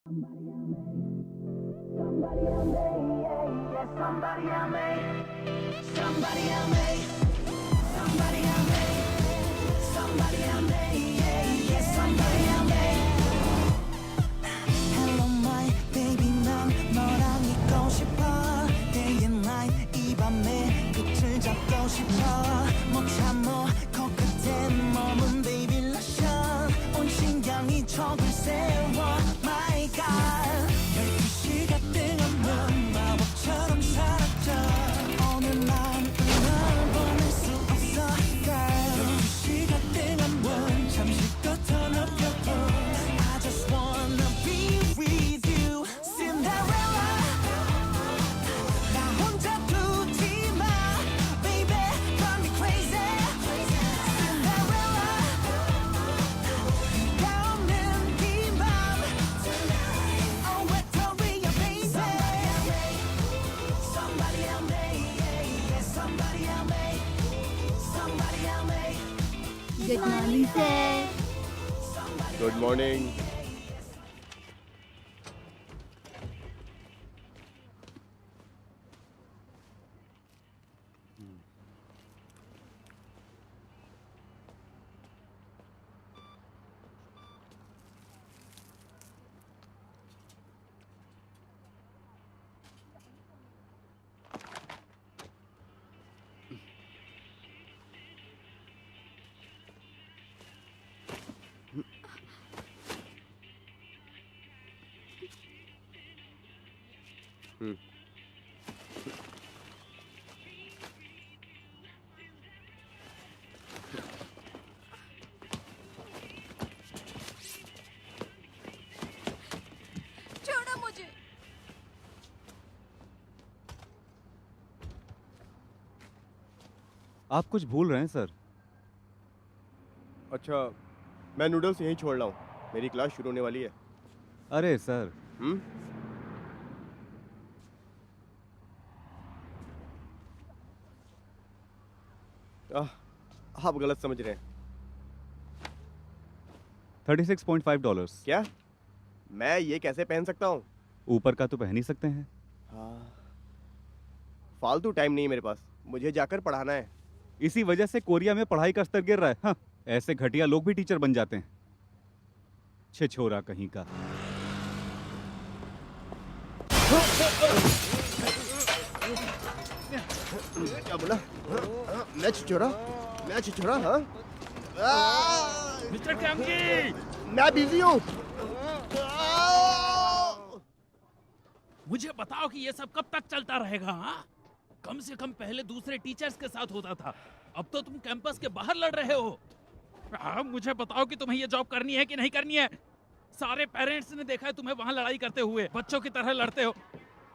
Hello my baby 난 너랑 있고 싶어 Day and night 이 밤에 끝을 잡고 싶어 못 참어 코끝에 머문 baby lotion 온 신경이 촉을 세워 My God 12시가 뜨거운 마법처럼 사라져 오늘 마음은 널 보낼 수 없어 girl 12시가 뜨거운 잠시껏 더 높여줘 I just wanna be with you Cinderella 나 혼자 두지 마 Baby drive me crazy Cinderella 네가 없는 이 밤 Oh Victoria baby Somebody help me yeah, Somebody help me Somebody help me Good morning, sir. Good morning. छोड़ो मुझे। आप कुछ भूल रहे हैं sir. अच्छा, मैं noodles यहीं छोड़ रहा हूँ। मेरी क्लास शुरू होने वाली है। अरे सर, हम्म? आप गलत समझ रहे हैं। $36.5। क्या? मैं ये कैसे पहन सकता हूँ? ऊपर का तो पहन ही सकते हैं। हाँ। फालतू टाइम नहीं है मेरे पास। मुझे जाकर पढ़ाना है। इसी वजह से कोरिया में पढ़ाई का स्तर गिर रहा है। हाँ, ऐसे घटिया लोग भी टीचर बन जाते हैं। छिछोरा कहीं का। क्या बोला? मैं छिछोरा? मैं छिछोरा? हाँ? मिस्टर कामगी, मैं बिजी हूँ। मुझे बताओ कि ये सब कब तक चलता रहेगा? हाँ? कम से कम पहले दूसरे टीचर्स के साथ होता था, अब तो तुम कैंपस के बाहर लड़ रहे हो। मुझे बताओ कि तुम्हें ये जॉब करनी है कि नहीं करनी है? सारे पेरेंट्स ने देखा है तुम्हें वहाँ लड़ाई करते हुए, बच्चों की तरह लड़ते हो।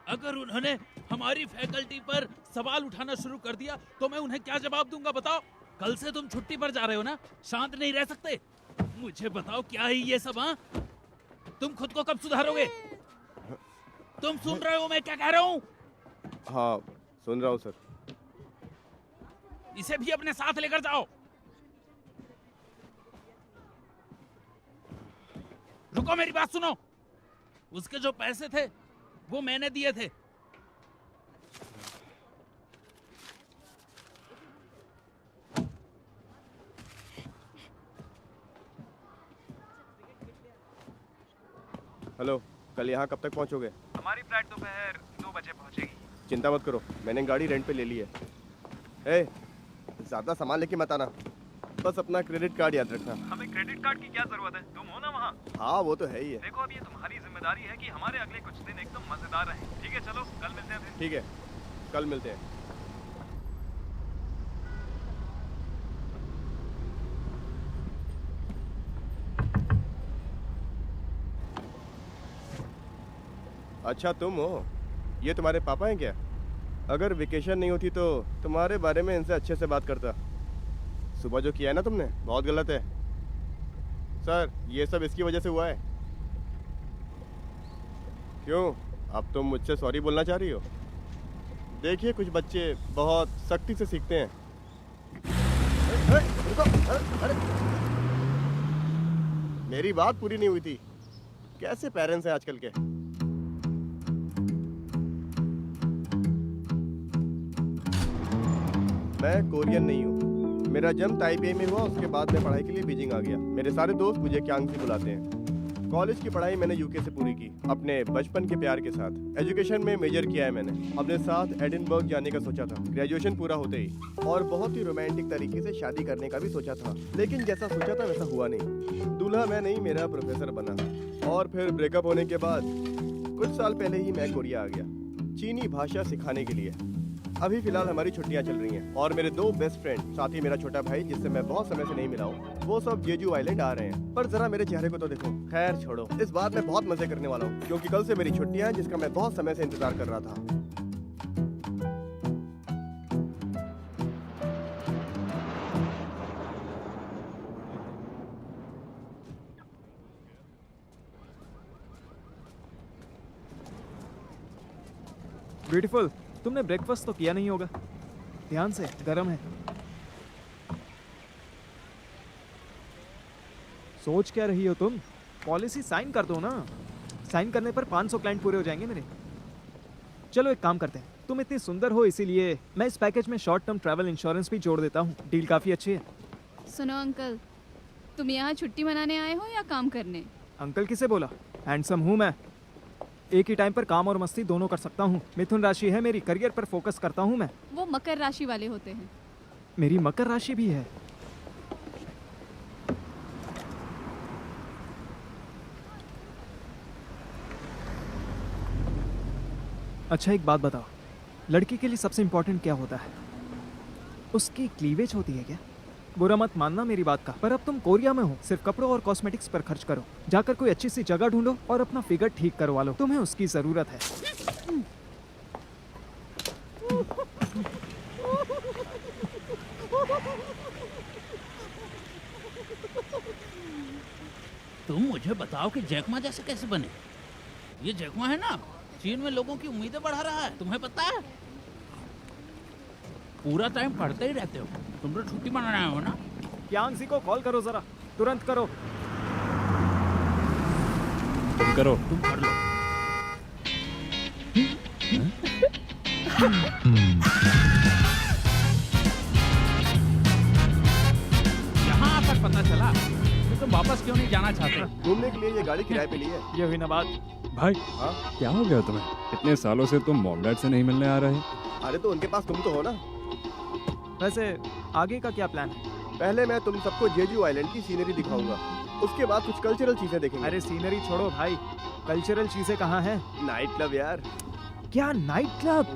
अगर उन्होंने हमारी फैकल्टी पर सवाल उठाना शुरू कर दिया तो मैं उन्हें क्या जवाब दूंगा बताओ? कल से तुम छुट्टी पर जा रहे हो ना, शांत नहीं रह सकते। मुझे बताओ क्या है ये सब? हाँ, तुम खुद को कब सुधारोगे? तुम सुन रहे हो मैं क्या कह रहा हूँ? हाँ, सुन रहा हूँ सर। इसे भी अपने साथ लेकर जाओ। रुको, मेरी बात सुनो। उसके जो पैसे थे वो मैंने दिए थे। हेलो, कल यहाँ कब तक पहुँचोगे? हमारी फ्लाइट दोपहर 2 बजे पहुंचेगी। चिंता मत करो, मैंने गाड़ी रेंट पे ले ली है। ए, ज़्यादा सामान लेके मत आना। बस अपना क्रेडिट कार्ड याद रखना। हमें क्रेडिट कार्ड की क्या जरूरत है? तुम हो ना वहाँ। हाँ, वो तो है ही है। देखो, अब ये तुम्हारी जिम्मेदारी है कि हमारे अगले कुछ दिन एकदम मजेदार रहें। ठीक है, चलो कल मिलते हैं फिर। ठीक है, कल मिलते हैं। अच्छा, तुम हो? ये तुम्हारे पापा हैं क्या? अगर वेकेशन नहीं होती तो तुम्हारे बारे में इनसे अच्छे से बात करता। सुबह जो किया है ना तुमने, बहुत गलत है। सर, ये सब इसकी वजह से हुआ है। क्यों? अब तुम मुझसे सॉरी बोलना चाह रही हो? देखिए, कुछ बच्चे बहुत सख्ती से सीखते हैं। रुको, अरे, मेरी बात पूरी नहीं हुई थी। कैसे पेरेंट्स हैं आजकल के। मैं कोरियन नहीं हूँ। मेरा जन्म ताइपे में हुआ, उसके बाद मैं पढ़ाई के लिए बीजिंग आ गया। मेरे सारे दोस्त मुझे क्यांग से बुलाते हैं। कॉलेज की पढ़ाई मैंने यूके से पूरी की, अपने बचपन के प्यार के साथ। एजुकेशन में मेजर किया है मैंने। अपने साथ एडिनबर्ग जाने का सोचा था ग्रेजुएशन पूरा होते ही, और बहुत ही रोमांटिक तरीके से शादी करने का भी सोचा था, लेकिन जैसा सोचा था वैसा हुआ नहीं। दूल्हा मैं नहीं, मेरा प्रोफेसर बना। और फिर ब्रेकअप होने के बाद कुछ साल पहले ही मैं कोरिया आ गया, चीनी भाषा सिखाने के लिए। अभी फिलहाल हमारी छुट्टियां चल रही हैं, और मेरे 2 बेस्ट फ्रेंड, साथ ही मेरा छोटा भाई जिससे मैं बहुत समय से नहीं मिला हूँ, वो सब जेजू आइलैंड आ रहे हैं। पर जरा मेरे चेहरे को तो देखो। खैर छोड़ो, इस बार मैं बहुत मजे करने वाला हूँ, क्योंकि कल से मेरी छुट्टियां हैं, जिसका मैं बहुत समय से इंतजार कर रहा था। ब्यूटीफुल, तुमने ब्रेकफास्ट तो किया नहीं होगा। ध्यान से, गरम है। सोच क्या रही हो तुम? पॉलिसी साइन कर दो ना। साइन करने पर 500 क्लाइंट पूरे हो जाएंगे मेरे। चलो एक काम करते हैं, तुम इतनी सुंदर हो इसीलिए मैं इस पैकेज में शॉर्ट टर्म ट्रैवल इंश्योरेंस भी जोड़ देता हूँ। डील काफ़ी अच्छी है। सुनो अंकल, तुम यहाँ छुट्टी मनाने आए हो या काम करने? अंकल किसे बोला? हैंडसम हूँ मैं। एक ही टाइम पर काम और मस्ती दोनों कर सकता हूँ। मिथुन राशि है मेरी, करियर पर फोकस करता हूँ मैं। वो मकर राशि वाले होते हैं। मेरी मकर राशि भी है। अच्छा एक बात बताओ, लड़की के लिए सबसे इम्पोर्टेंट क्या होता है? उसकी क्लीवेज होती है क्या? बुरा मत मानना मेरी बात का, पर अब तुम कोरिया में हो, सिर्फ कपड़ों और कॉस्मेटिक्स पर खर्च करो। जाकर कोई अच्छी सी जगह ढूंढो और अपना फिगर ठीक करवा लो, तुम्हें उसकी जरूरत है। तुम मुझे बताओ कि जैकमा जैसे कैसे बने? ये जैकमा है ना, चीन में लोगों की उम्मीदें बढ़ा रहा है, तुम्हें पता है? पूरा टाइम पढ़ते ही रहते हो। तुम तो छुट्टी मनाने आए हो ना? यांगजी को कॉल करो जरा, तुरंत करो। तुम करो। तुम कर लो। यहाँ आकर पता चला कि तुम वापस क्यों नहीं जाना चाहते? घूमने के लिए ये गाड़ी किराए पे ली है। ये हुई ना बात। भाई हाँ? क्या हो गया तुम्हें? इतने सालों से तुम मॉम डैड से नहीं मिलने आ रहे। अरे तो उनके पास तुम तो हो ना। वैसे आगे का क्या प्लान है? पहले मैं तुम सबको जेजू आइलैंड की सीनरी दिखाऊंगा, उसके बाद कुछ कल्चरल चीजें देखेंगे। अरे सीनरी छोड़ो भाई, कल्चरल चीजें कहाँ हैं? नाइट क्लब यार। क्या नाइट क्लब?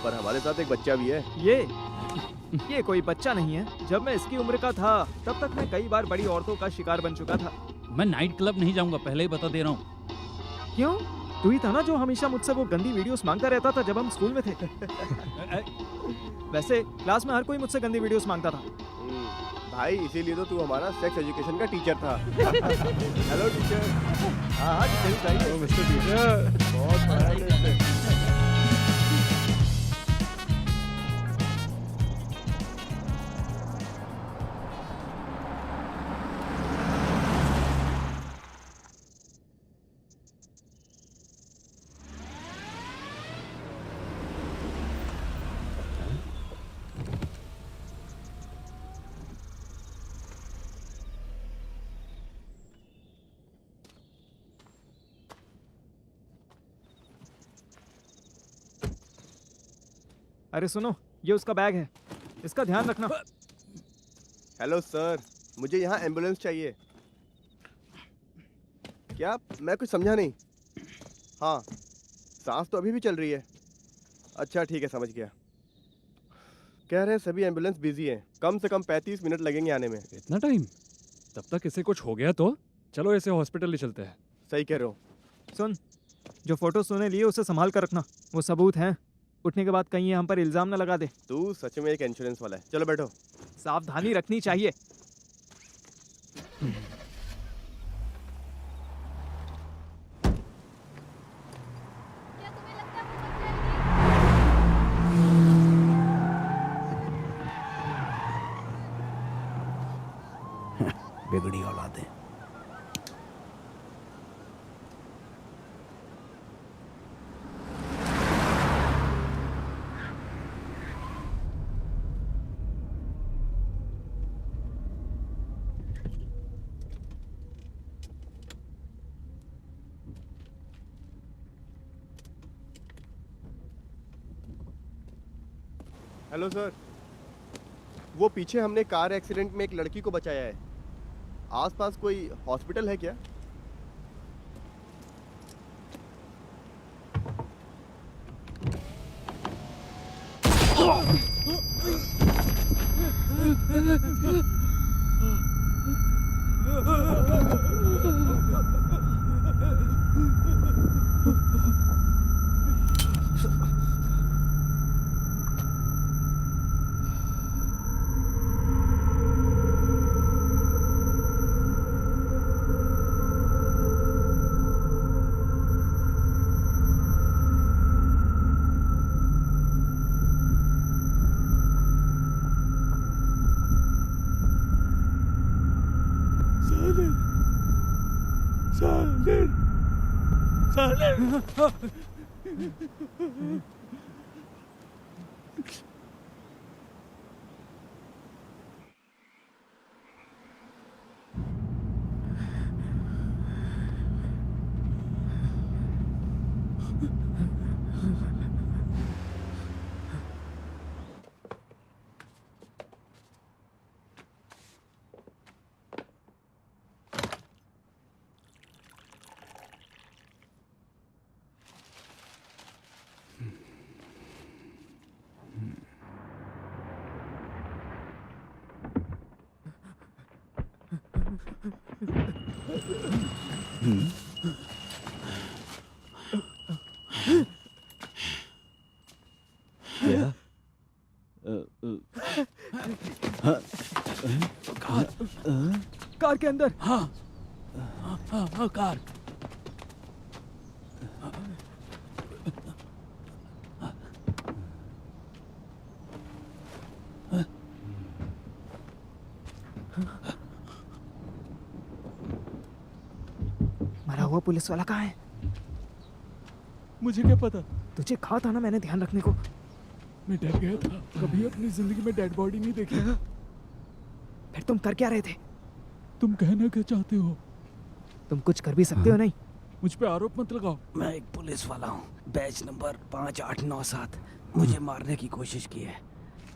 पर हमारे साथ एक बच्चा भी है। ये कोई बच्चा नहीं है। जब मैं इसकी उम्र का था तब तक मैं कई बार बड़ी औरतों का शिकार बन चुका था। मैं नाइट क्लब नहीं जाऊंगा, पहले ही बता दे रहा हूँ। क्यों? तू ही था ना जो हमेशा मुझसे वो गंदी वीडियोस मांगता रहता था जब हम स्कूल में थे। वैसे क्लास में हर कोई मुझसे गंदी वीडियोस मांगता था। भाई इसीलिए तो तू हमारा सेक्स एजुकेशन का टीचर था। Hello teacher. हाँ टीचर, मिस्टर टीचर। बहुत बड़ा है। अरे सुनो, ये उसका बैग है, इसका ध्यान रखना। हेलो सर, मुझे यहाँ एम्बुलेंस चाहिए। क्या? मैं कुछ समझा नहीं। हाँ, सांस तो अभी भी चल रही है। अच्छा ठीक है, समझ गया। कह रहे हैं सभी एम्बुलेंस बिजी हैं, कम से कम 35 मिनट लगेंगे आने में। इतना टाइम? तब तक इसे कुछ हो गया तो चलो इसे हॉस्पिटल ले चलते हैं। सही कह रहे हो। सुन, जो फोटो तूने लिए उसे संभाल कर रखना, वो सबूत हैं। उठने के बाद कहीं हम पर इल्जाम न लगा दे। तू सच में एक इंश्योरेंस वाला है। चलो बैठो। सावधानी रखनी चाहिए। क्या तुम्हें लगता है वो बच जाएगी? बिगड़ी औलादें। हेलो सर, वो पीछे हमने कार एक्सीडेंट में एक लड़की को बचाया है। आसपास कोई हॉस्पिटल है क्या? क्या? कार के अंदर। हाँ हाँ हाँ कार। मरा हुआ पुलिस वाला कहाँ है? मुझे क्या पता, तुझे कहा था ना मैंने ध्यान रखने को। मैं डर गया था। कभी अपनी जिंदगी में डेड बॉडी नहीं देखी। फिर तुम कर क्या रहे थे? तुम कहना क्या चाहते हो? तुम कुछ कर भी सकते हो नहीं? मुझ पे आरोप मत लगाओ। मैं एक पुलिस वाला हूँ, बैच नंबर 5897। मुझे मारने की कोशिश की है।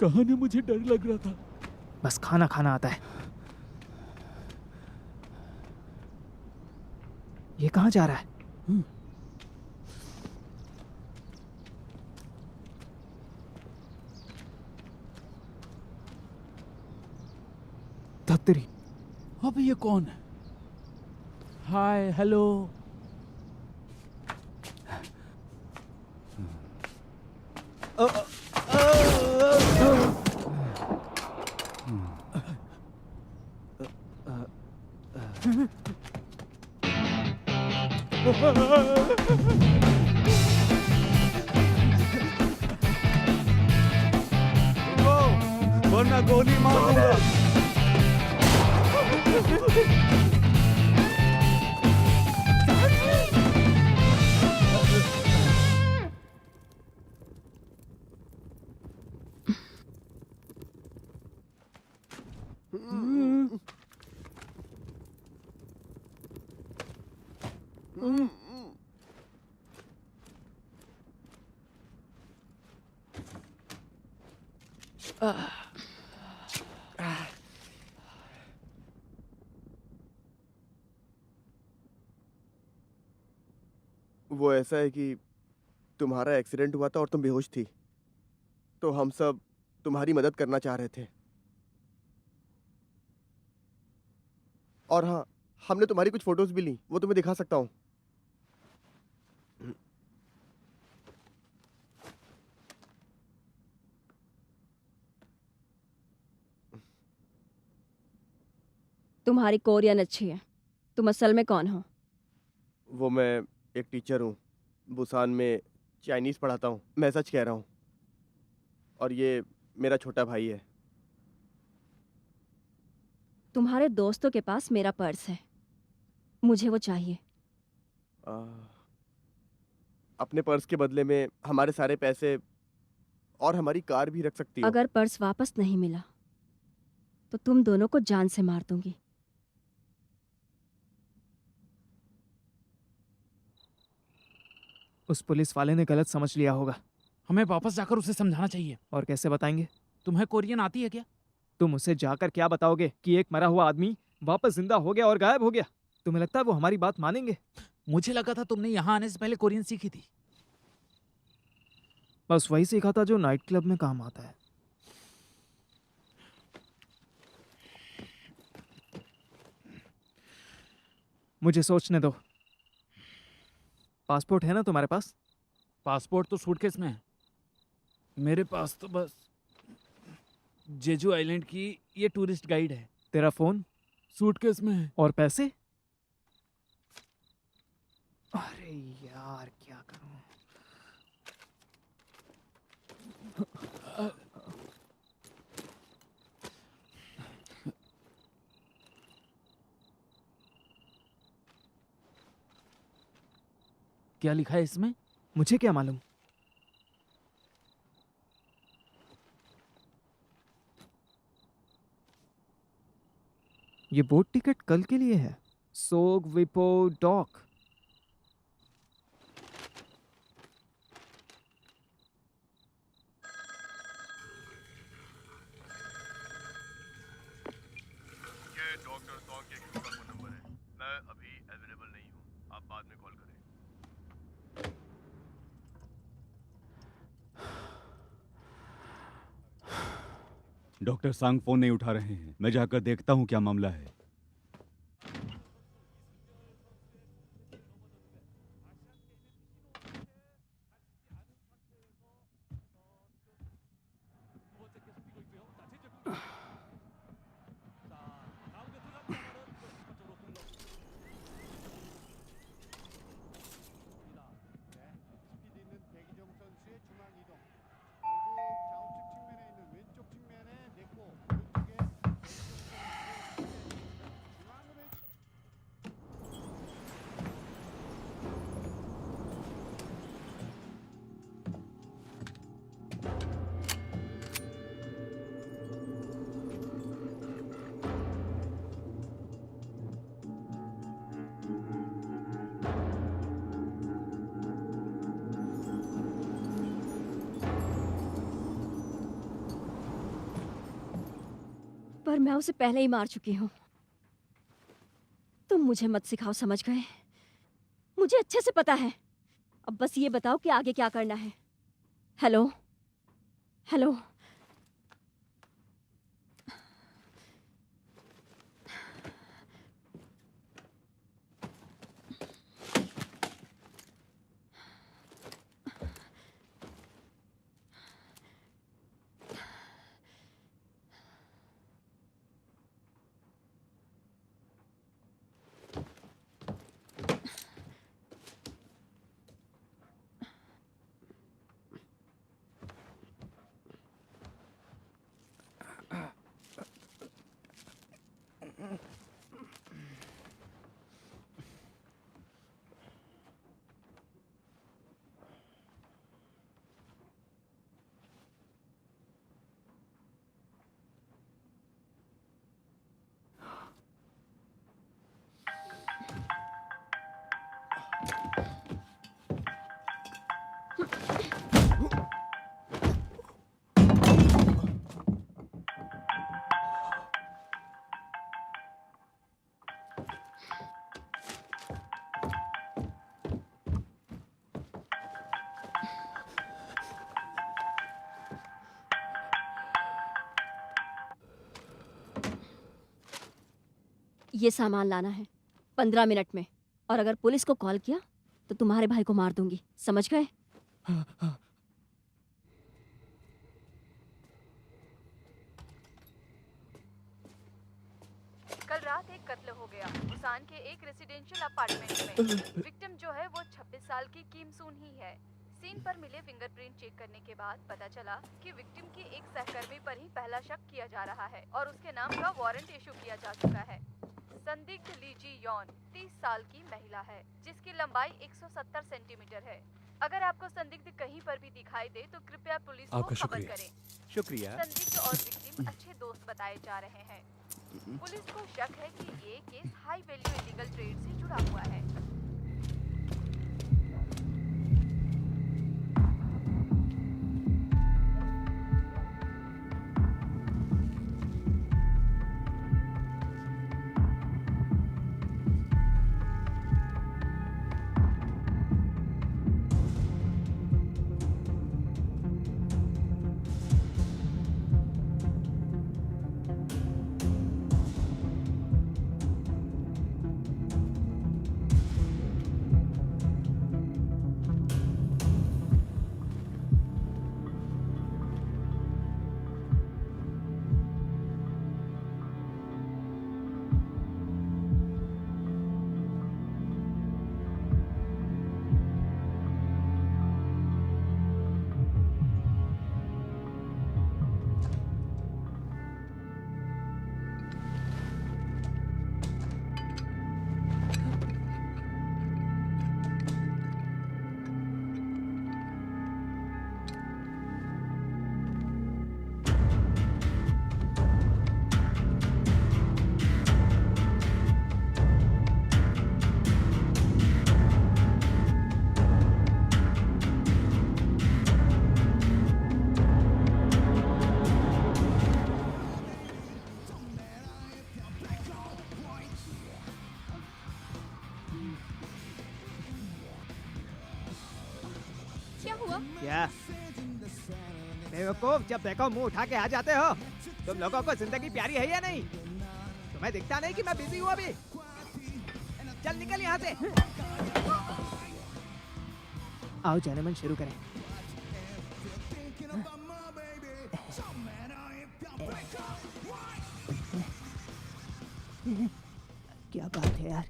कहा ने मुझे डर लग रहा था। बस खाना खाना आता है। ये कहाँ जा रहा है? धत्तरी। अब ये कौन है? Hi hello. वरना गोली मार दूंगा। वो ऐसा है कि तुम्हारा एक्सीडेंट हुआ था और तुम बेहोश थी, तो हम सब तुम्हारी मदद करना चाह रहे थे। और हाँ, हमने तुम्हारी कुछ फोटोज भी ली, वो तुम्हें दिखा सकता हूँ। तुम्हारी कोरियन अच्छी है। तुम असल में कौन हो? वो मैं एक टीचर हूँ, बुसान में चाइनीज़ पढ़ाता हूँ। मैं सच कह रहा हूँ। और ये मेरा छोटा भाई है। तुम्हारे दोस्तों के पास मेरा पर्स है, मुझे वो चाहिए। अपने पर्स के बदले में हमारे सारे पैसे और हमारी कार भी रख सकती हो। अगर पर्स वापस नहीं मिला तो तुम दोनों को जान से मार दूंगी। उस पुलिस वाले ने गलत समझ लिया होगा। हमें वापस जाकर उसे समझाना चाहिए। और कैसे बताएंगे? तुम्हें कोरियन आती है क्या? तुम उसे जाकर क्या बताओगे कि एक मरा हुआ आदमी वापस जिंदा हो गया और गायब हो गया? तुम्हें लगता है वो हमारी बात मानेंगे? मुझे लगा था तुमने यहाँ आने से पहले कोरियन सीखी थी। बस वही सीखा था जो नाइट क्लब में काम आता है। मुझे सोचने दो। पासपोर्ट है ना तुम्हारे पास? पासपोर्ट तो सूटकेस में है। मेरे पास तो बस जेजू आइलैंड की ये टूरिस्ट गाइड है। तेरा फोन? सूटकेस में है। और पैसे? अरे यार क्या करूं? क्या लिखा है इसमें? मुझे क्या मालूम? ये बोट टिकट कल के लिए है। सोग विपो डॉक। ये डॉक्टर सॉन्ग के किसी का फोन नंबर है। मैं अभी अवेलेबल नहीं हूँ, आप बाद में कॉल करें। डॉक्टर सांग फोन नहीं उठा रहे हैं। मैं जाकर देखता हूँ क्या मामला है। पर मैं उसे पहले ही मार चुकी हूँ। तुम मुझे मत सिखाओ, समझ गए? मुझे अच्छे से पता है। अब बस ये बताओ कि आगे क्या करना है। Hello hello. ये सामान लाना है 15 मिनट में, और अगर पुलिस को कॉल किया तो तुम्हारे भाई को मार दूंगी, समझ गए? कल रात एक कत्ल हो गया बुसान के एक रेसिडेंशियल अपार्टमेंट में। विक्टिम जो है वो 26 साल की किम सून ही है। सीन पर मिले फिंगरप्रिंट चेक करने के बाद पता चला कि विक्टिम के एक सहकर्मी पर ही पहला शक किया जा रहा है और उसके नाम का वारंट इशू किया जा चुका है। संदिग्ध ली जी यॉन 30 साल की महिला है जिसकी लंबाई 170 सेंटीमीटर है। अगर आपको संदिग्ध कहीं पर भी दिखाई दे तो कृपया पुलिस को खबर करें। शुक्रिया। संदिग्ध और विक्टिम अच्छे दोस्त बताए जा रहे हैं। पुलिस को शक है कि ये case high value illegal trade से जुड़ा हुआ है। हुआ? क्या बेवकूफ, जब देखो मुंह उठा के आ जाते हो। तुम लोगों को जिंदगी प्यारी है या नहीं? तुम्हें दिखता नहीं कि मैं बिजी हूँ अभी? चल निकल यहाँ से। आओ जैनमन शुरू करें। क्या बात है यार।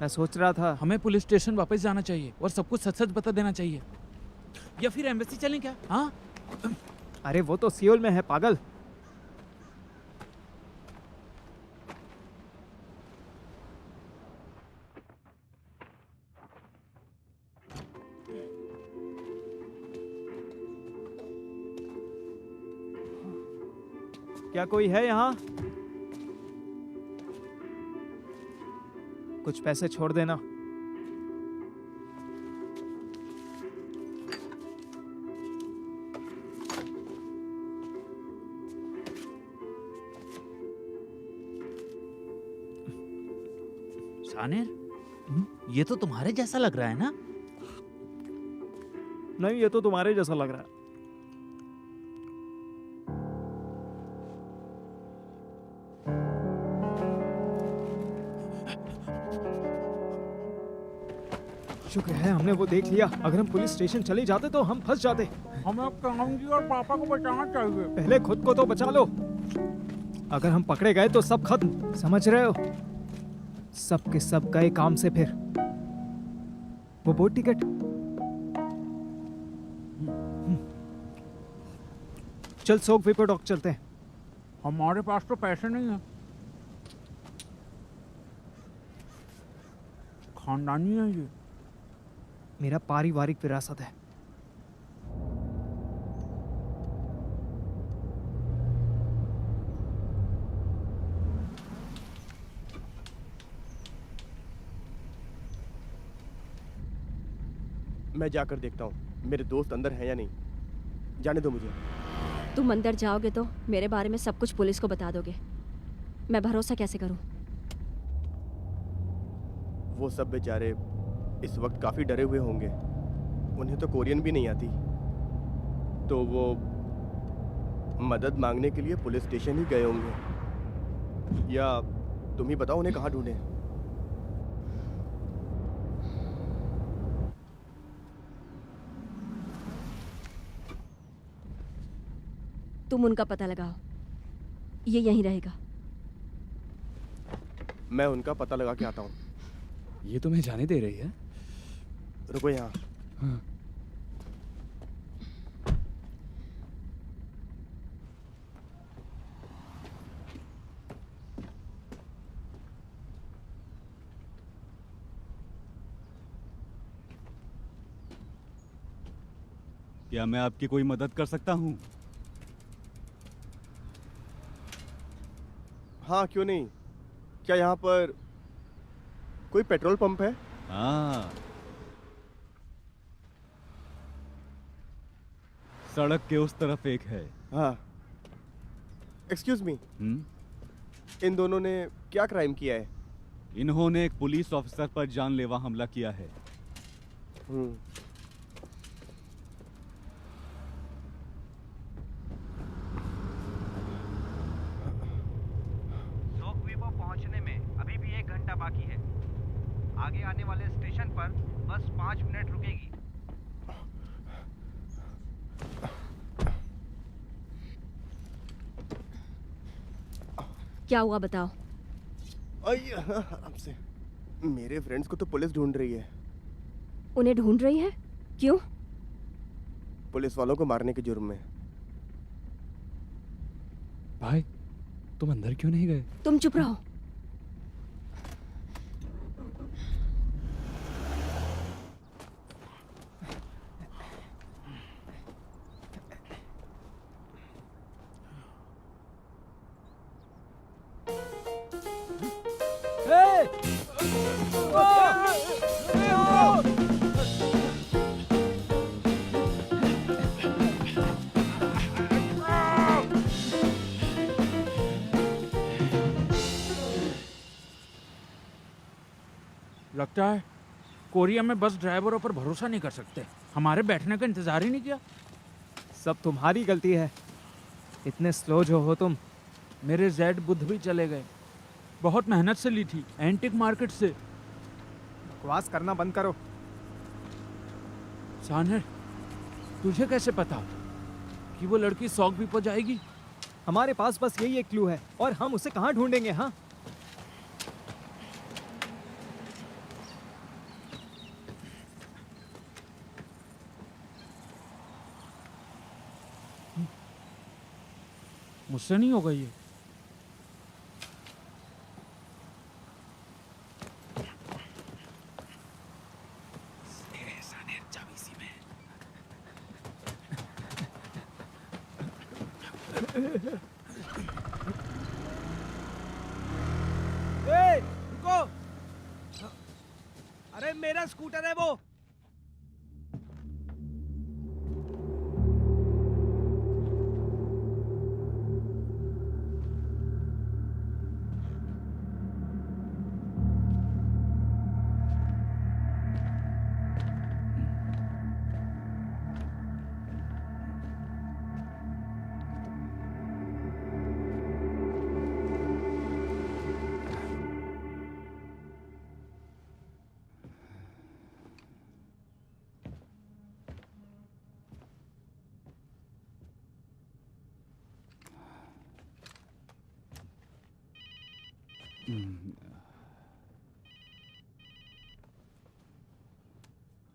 मैं सोच रहा था हमें पुलिस स्टेशन वापस जाना चाहिए और सब कुछ सच सच बता देना चाहिए, या फिर एम्बेसी चलें क्या? हाँ, अरे वो तो सियोल में है पागल। क्या कोई है यहाँ? कुछ पैसे छोड़ देना। शानिर, ये तो तुम्हारे जैसा लग रहा है ना? नहीं, ये तो तुम्हारे जैसा लग रहा है। शुक्र है हमने वो देख लिया। अगर हम पुलिस स्टेशन चले जाते तो हम फंस जाते। हमें कान्हा जी और पापा को बचाना चाहिए। पहले खुद को तो बचा लो। अगर हम पकड़े गए तो सब खत्म, समझ रहे हो? सब के सब गए काम से। फिर वो बोट टिकट, चल सोक विपर डॉक चलते हैं। हमारे पास तो पैसे नहीं है। खानदानी है ये। मेरा पारिवारिक विरासत है। मैं जाकर देखता हूँ मेरे दोस्त अंदर हैं या नहीं। जाने दो मुझे। तुम अंदर जाओगे तो मेरे बारे में सब कुछ पुलिस को बता दोगे। मैं भरोसा कैसे करूं? वो सब बेचारे इस वक्त काफी डरे हुए होंगे, उन्हें तो कोरियन भी नहीं आती, तो वो मदद मांगने के लिए पुलिस स्टेशन ही गए होंगे। या तुम ही बताओ उन्हें कहाँ ढूंढें। तुम उनका पता लगाओ, ये यहीं रहेगा। मैं उनका पता लगा के आता हूँ। ये तुम्हें जाने दे रही है? रुको यहाँ। हाँ। क्या मैं आपकी कोई मदद कर सकता हूँ? हाँ, क्यों नहीं। क्या यहाँ पर कोई पेट्रोल पंप है? हाँ, सड़क के उस तरफ एक है। हाँ। एक्सक्यूज मी, इन दोनों ने क्या क्राइम किया है? इन्होंने एक पुलिस ऑफिसर पर जानलेवा हमला किया है। सोकवीवो पहुंचने में अभी भी 1 घंटा बाकी है। आगे आने वाले स्टेशन पर बस 5 मिनट रुकेगी। क्या हुआ बताओ? आराम से। मेरे फ्रेंड्स को तो पुलिस ढूंढ रही है। उन्हें ढूंढ रही है? क्यों? पुलिस वालों को मारने के जुर्म में। भाई, तुम अंदर क्यों नहीं गए? तुम चुप रहो। लगता है कोरिया में बस ड्राइवरों पर भरोसा नहीं कर सकते। हमारे बैठने का इंतजार ही नहीं किया। सब तुम्हारी गलती है, इतने स्लो जो हो तुम। मेरे जेड बुद्ध भी चले गए। बहुत मेहनत से ली थी, एंटिक मार्केट से। बकवास करना बंद करो। सानर, तुझे कैसे पता कि वो लड़की सॉक भी पहुंच जाएगी? हमारे पास बस यही एक क्लू है और हम उसे कहाँ ढूंढेंगे? हाँ, मुझसे नहीं होगा ये। रुको! अरे मेरा स्कूटर है वो।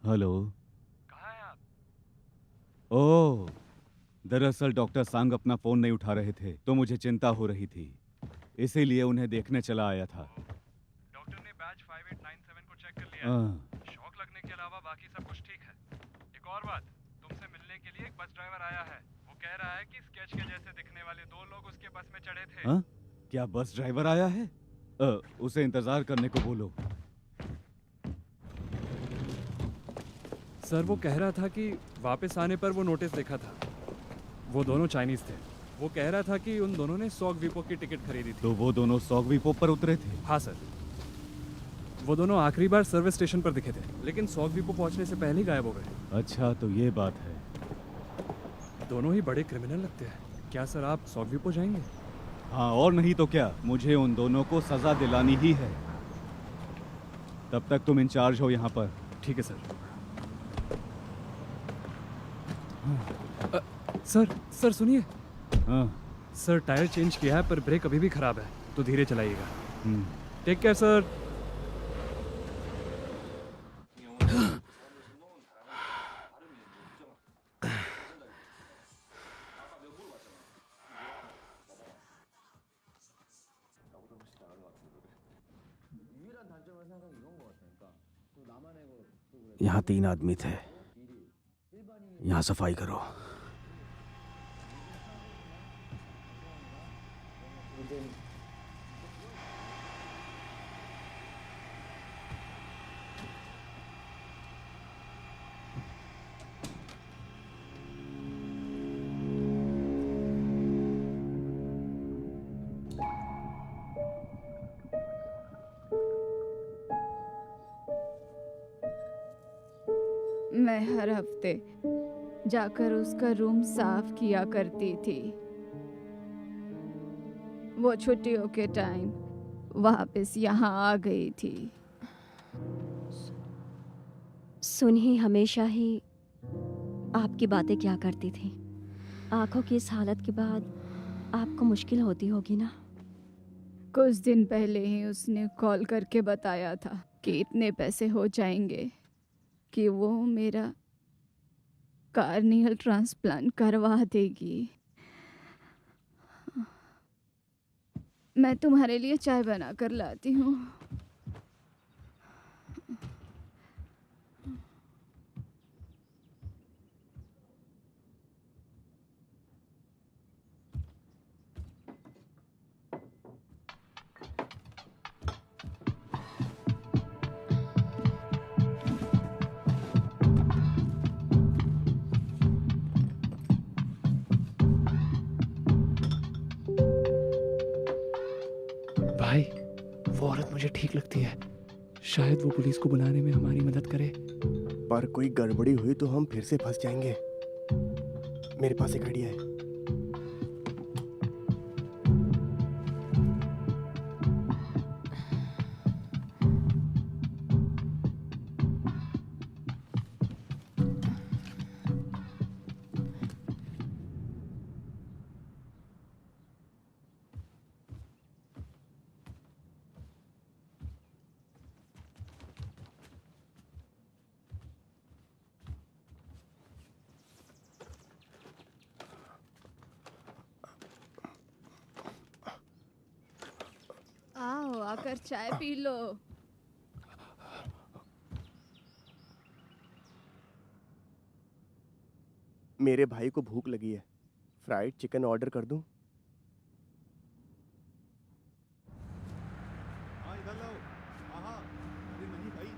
हेलो। कहाँ हैं आप? ओह, दरअसल डॉक्टर सांग अपना फोन नहीं उठा रहे थे तो मुझे चिंता हो रही थी, इसीलिए उन्हें देखने चला आया था। डॉक्टर ने बैच 5897 को चेक कर लिया है। शॉक लगने के अलावा बाकी सब कुछ ठीक है। एक और बात, तुमसे मिलने के लिए एक बस ड्राइवर आया है। वो कह रहा है कि स्केच के जैसे दिखने वाले 2 लोग उसके बस में चढ़े थे। हाँ? क्या बस ड्राइवर आया है? उसे इंतजार करने को बोलो। सर, वो कह रहा था कि वापस आने पर वो नोटिस देखा था। वो दोनों चाइनीज थे। वो कह रहा था कि उन दोनों ने सॉग विपो की टिकट खरीदी थी। तो वो दोनों सॉग विपो पर उतरे थे? हाँ सर, वो दोनों आखिरी बार सर्विस स्टेशन पर दिखे थे, लेकिन सॉग विपो पहुंचने से पहले ही गायब हो गए। अच्छा, तो ये बात है। दोनों ही बड़े क्रिमिनल लगते हैं। क्या सर आप सॉग विपो जाएंगे? हाँ, और नहीं तो क्या, मुझे उन दोनों को सजा दिलानी ही है। तब तक तुम इंचार्ज हो यहाँ पर। ठीक है सर। सर सुनिए। हाँ। सर टायर चेंज किया है पर ब्रेक अभी भी खराब है, तो धीरे चलाइएगा। हम्म। Take care sir. यहाँ 3 आदमी थे। यहाँ सफाई करो। मैं हर हफ्ते जाकर उसका रूम साफ किया करती थी। वो छुट्टियों के टाइम वापस यहाँ आ गई थी। सुनिए, हमेशा ही आपकी बातें क्या करती थी? आंखों की इस हालत के बाद आपको मुश्किल होती होगी ना? कुछ दिन पहले ही उसने कॉल करके बताया था कि इतने पैसे हो जाएंगे कि वो मेरा कार्नियल ट्रांसप्लांट करवा देगी। मैं तुम्हारे लिए चाय बना कर लाती हूँ। भाई, वो औरत मुझे ठीक लगती है। शायद वो पुलिस को बुलाने में हमारी मदद करे। पर कोई गड़बड़ी हुई तो हम फिर से फंस जाएंगे। मेरे पास एक आइडिया है। आओ, आकर चाय पी लो। मेरे भाई को भूख लगी है, फ्राइड चिकन ऑर्डर कर दूं? हाँ, इधर लाओ। हाँ, अरे नहीं भाई,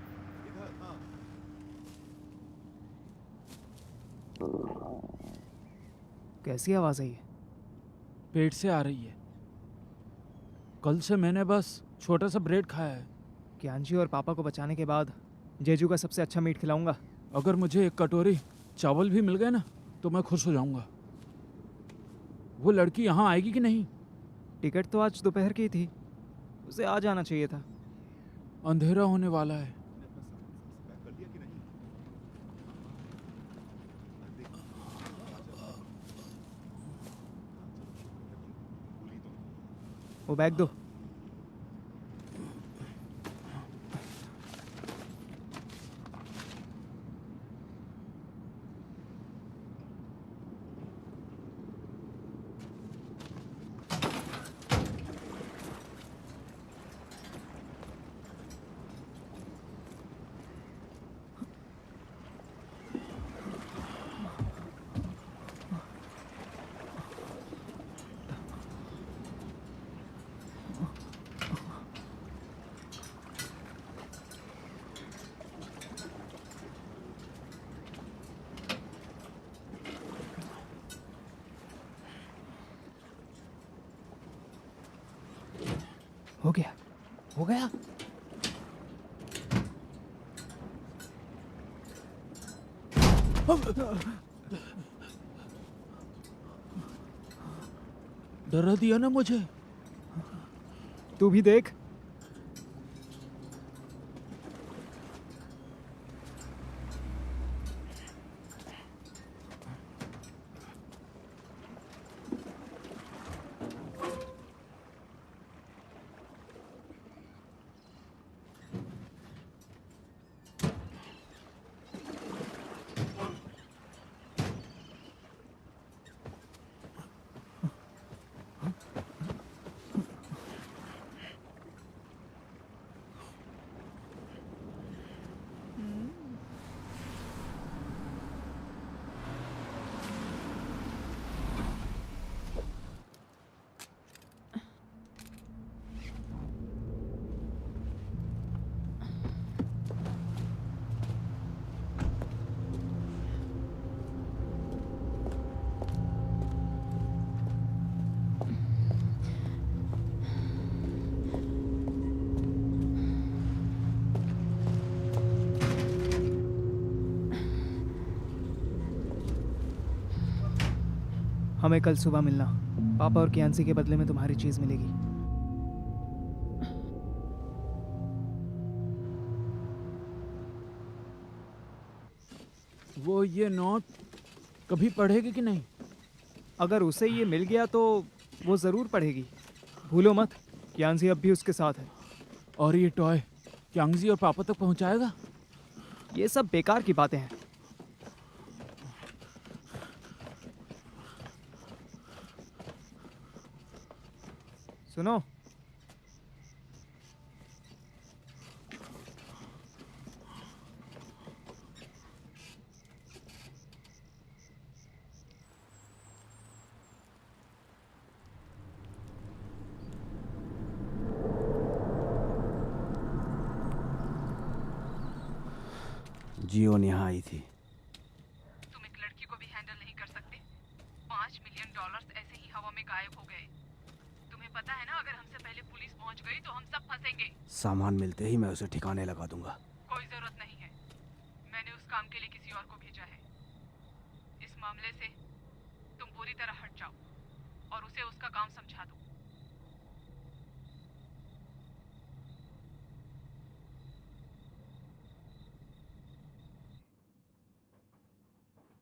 इधर। हाँ। कैसी आवाज आई है? पेट से आ रही है। कल से मैंने बस छोटा सा ब्रेड खाया है। ज्ञानजी और पापा को बचाने के बाद जेजू का सबसे अच्छा मीट खिलाऊंगा। अगर मुझे एक कटोरी चावल भी मिल गए ना तो मैं खुश हो जाऊंगा। वो लड़की यहाँ आएगी कि नहीं? टिकट तो आज दोपहर की थी, उसे आ जाना चाहिए था। अंधेरा होने वाला है। वो बैग दो। हो गया। हो गया? डरा दिया ना मुझे। तू भी देख। हमें कल सुबह मिलना। पापा और कियांसी के बदले में तुम्हारी चीज मिलेगी। वो ये नोट कभी पढ़ेगी कि नहीं? अगर उसे ये मिल गया तो वो जरूर पढ़ेगी। भूलो मत, कियांसी अब भी उसके साथ है। और ये टॉय क्यांगजी और पापा तक पहुंचाएगा? ये सब बेकार की बातें हैं। सुनो, जियोन यहाँ आई थी। तुम एक लड़की को भी हैंडल नहीं कर सकते? $5 मिलियन ऐसे ही हवा में गायब हो गए। तुम्हें पता है ना, अगर हमसे पहले पुलिस पहुंच गई तो हम सब फंसेंगे। सामान मिलते ही मैं उसे ठिकाने लगा दूंगा। कोई जरूरत नहीं है, मैंने उस काम के लिए किसी और को भेजा है। इस मामले से तुम पूरी तरह हट जाओ और उसे उसका काम समझा दो।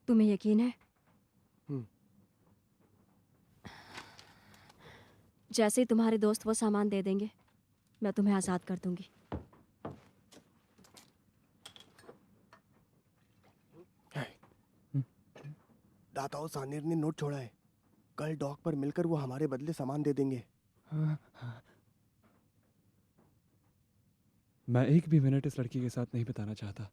तुम्हें यकीन है? जैसे ही तुम्हारे दोस्त वो सामान दे देंगे, मैं तुम्हें आज़ाद कर दूंगी। दाताओ सानिर ने नोट छोड़ा है। कल डॉक पर मिलकर वो हमारे बदले सामान दे देंगे। मैं एक भी मिनट इस लड़की के साथ नहीं बिताना चाहता।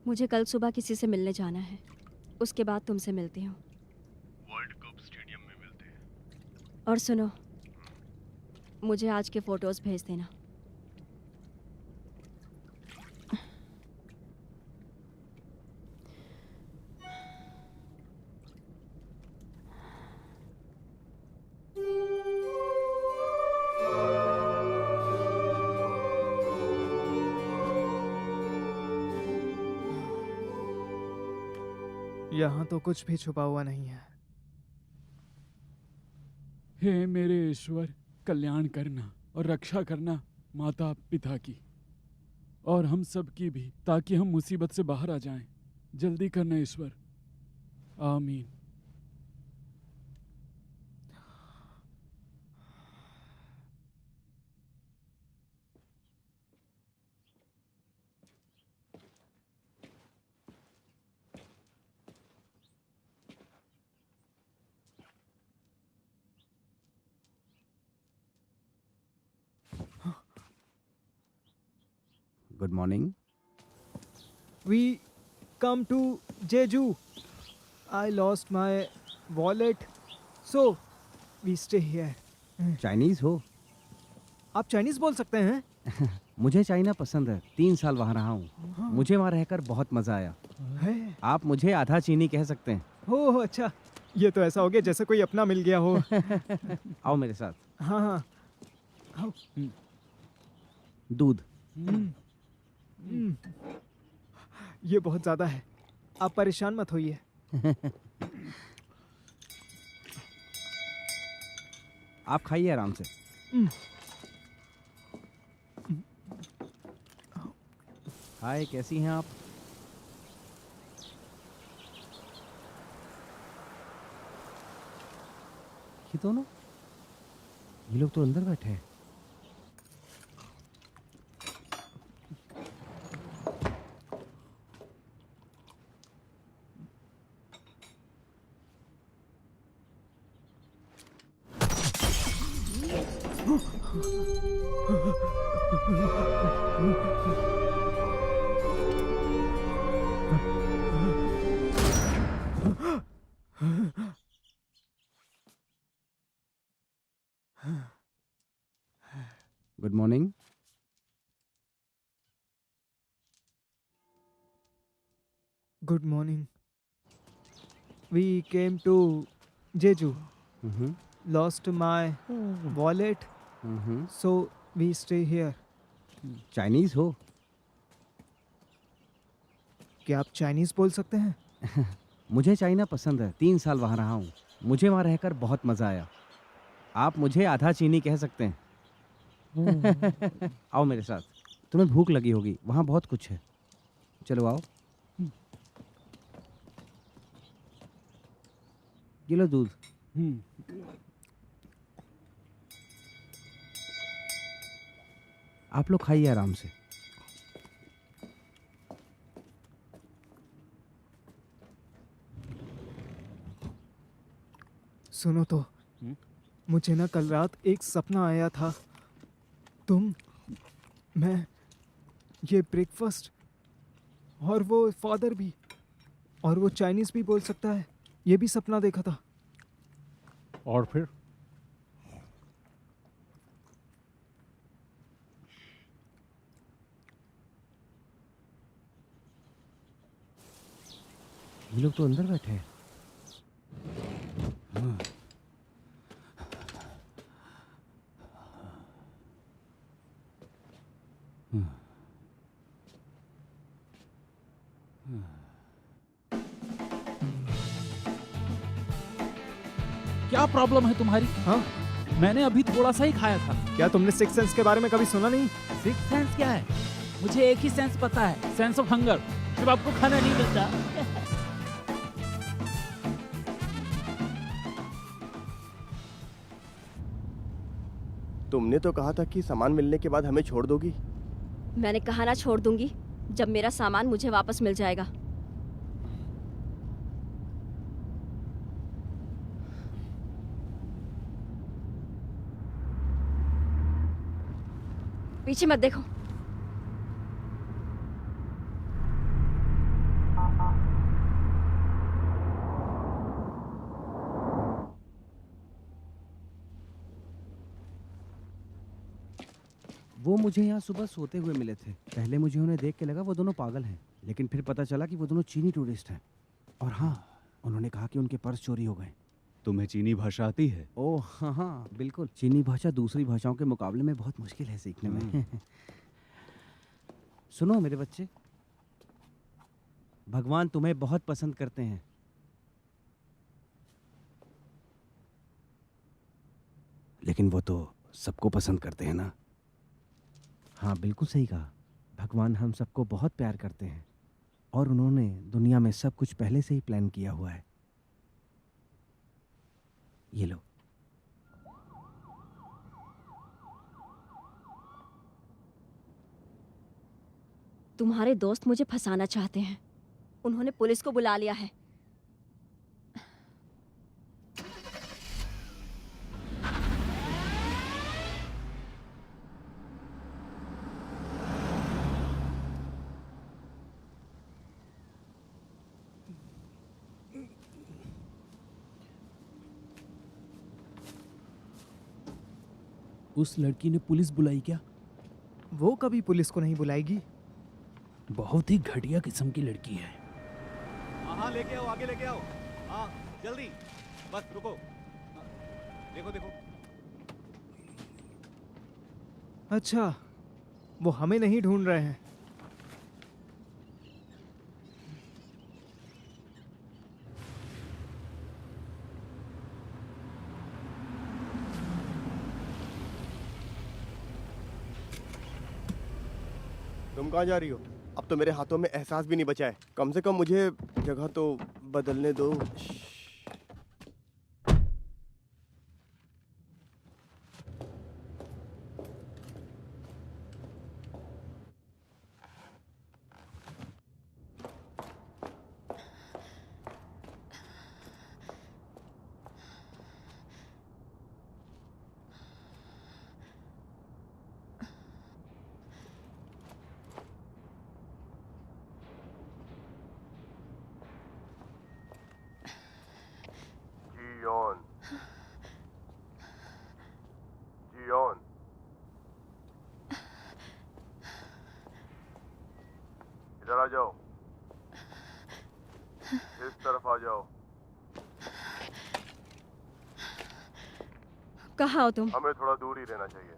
मुझे कल सुबह किसी से मिलने जाना है, उसके बाद तुमसे मिलती हूँ। वर्ल्ड कप स्टेडियम में मिलते हैं। और सुनो, मुझे आज के फोटोज भेज देना। यहाँ तो कुछ भी छुपा हुआ नहीं है। हे मेरे ईश्वर, कल्याण करना और रक्षा करना माता पिता की और हम सब की भी, ताकि हम मुसीबत से बाहर आ जाएं। जल्दी करना ईश्वर, आमीन। Good morning. We come to Jeju. I lost my wallet, so we stay here. Chinese हो? आप चाइनीज बोल सकते हैं? मुझे चाइना पसंद है। 3 साल वहाँ रहा हूँ। मुझे वहाँ रहकर बहुत मजा आया। है? आप मुझे आधा चीनी कह सकते हैं। ओह अच्छा, ये तो ऐसा हो गया जैसे कोई अपना मिल गया हो। आओ मेरे साथ। हाँ हाँ। आओ। दूध। ये बहुत ज्यादा है, आप परेशान मत होइए। आप खाइए आराम से। हाय, कैसी हैं आप? ये दोनों, ये लोग तो अंदर बैठे हैं। Good morning. Good morning. We came to Jeju. Lost my wallet, so we stay here. Chinese हो? क्या आप चाइनीज बोल सकते हैं? मुझे चाइना पसंद है। 3 साल वहाँ रहा हूँ। मुझे वहाँ रहकर बहुत मजा आया। आप मुझे आधा चीनी कह सकते हैं। आओ मेरे साथ। तुम्हें भूख लगी होगी, वहाँ बहुत कुछ है। चलो आओ। ये लो दूध। आप लोग खाइए आराम से। सुनो तो, मुझे ना कल रात एक सपना आया था। तुम, मैं, ये ब्रेकफास्ट और वो फादर भी, और वो चाइनीज भी बोल सकता है, ये भी सपना देखा था। और फिर? ये लोग तो अंदर बैठे हैं। क्या प्रॉब्लम है तुम्हारी? हाँ, मैंने अभी थोड़ा सा ही खाया था। क्या तुमने सिक्स सेंस के बारे में कभी सुना नहीं? सिक्स सेंस क्या है? मुझे एक ही सेंस पता है, सेंस ऑफ हंगर, जब आपको खाना नहीं मिलता। तुमने तो कहा था कि सामान मिलने के बाद हमें छोड़ दोगी। मैंने कहा ना छोड़ दूंगी, जब मेरा सामान मुझे वापस मिल जाएगा। पीछे मत देखो। वो मुझे यहाँ सुबह सोते हुए मिले थे। पहले मुझे उन्हें देख के लगा वो दोनों पागल हैं, लेकिन फिर पता चला कि वो दोनों चीनी टूरिस्ट हैं। और हाँ, उन्होंने कहा कि उनके पर्स चोरी हो गए। तुम्हें चीनी भाषा आती है? ओह हाँ हाँ बिल्कुल। चीनी भाषा दूसरी भाषाओं के मुकाबले में बहुत मुश्किल है सीखने में। सुनो मेरे बच्चे, भगवान तुम्हें बहुत पसंद करते हैं। लेकिन वो तो सबको पसंद करते हैं ना। हाँ बिल्कुल सही कहा। भगवान हम सबको बहुत प्यार करते हैं और उन्होंने दुनिया में सब कुछ पहले से ही प्लान किया हुआ है। ये लो। तुम्हारे दोस्त मुझे फंसाना चाहते हैं। उन्होंने पुलिस को बुला लिया है। उस लड़की ने पुलिस बुलाई क्या? वो कभी पुलिस को नहीं बुलाएगी। बहुत ही घटिया किस्म की लड़की है। हाँ लेके आओ, आगे लेके आओ। हाँ जल्दी, बस रुको। देखो देखो। अच्छा, वो हमें नहीं ढूंढ रहे हैं। तुम कहाँ जा रही हो? अब तो मेरे हाथों में एहसास भी नहीं बचा है। कम से कम मुझे जगह तो बदलने दो। जियोन, जियोन, इधर आ जाओ। इस तरफ आ जाओ। कहाँ हो तुम? हमें थोड़ा दूर ही रहना चाहिए।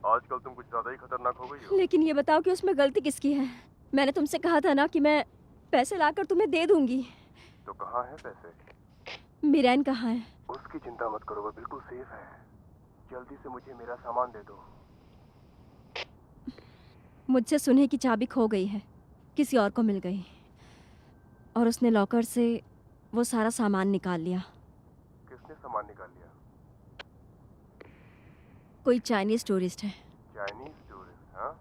आजकल तुम कुछ ज्यादा ही खतरनाक हो गई हो। लेकिन ये बताओ कि उसमें गलती किसकी है? मैंने तुमसे कहा था ना कि मैं पैसे लाकर तुम्हें दे दूंगी। तो कहाँ है पैसे? मीरान कहाँ है? उसकी चिंता मत करो, वो बिल्कुल सेफ है। जल्दी से मुझे मेरा सामान दे दो। मुझसे सुनने की चाबी खो गई है, किसी और को मिल गई और उसने लॉकर से वो सारा सामान निकाल लिया। किसने सामान निकाल लिया? कोई चाइनीज टूरिस्ट है। Chinese tourist? हाँ,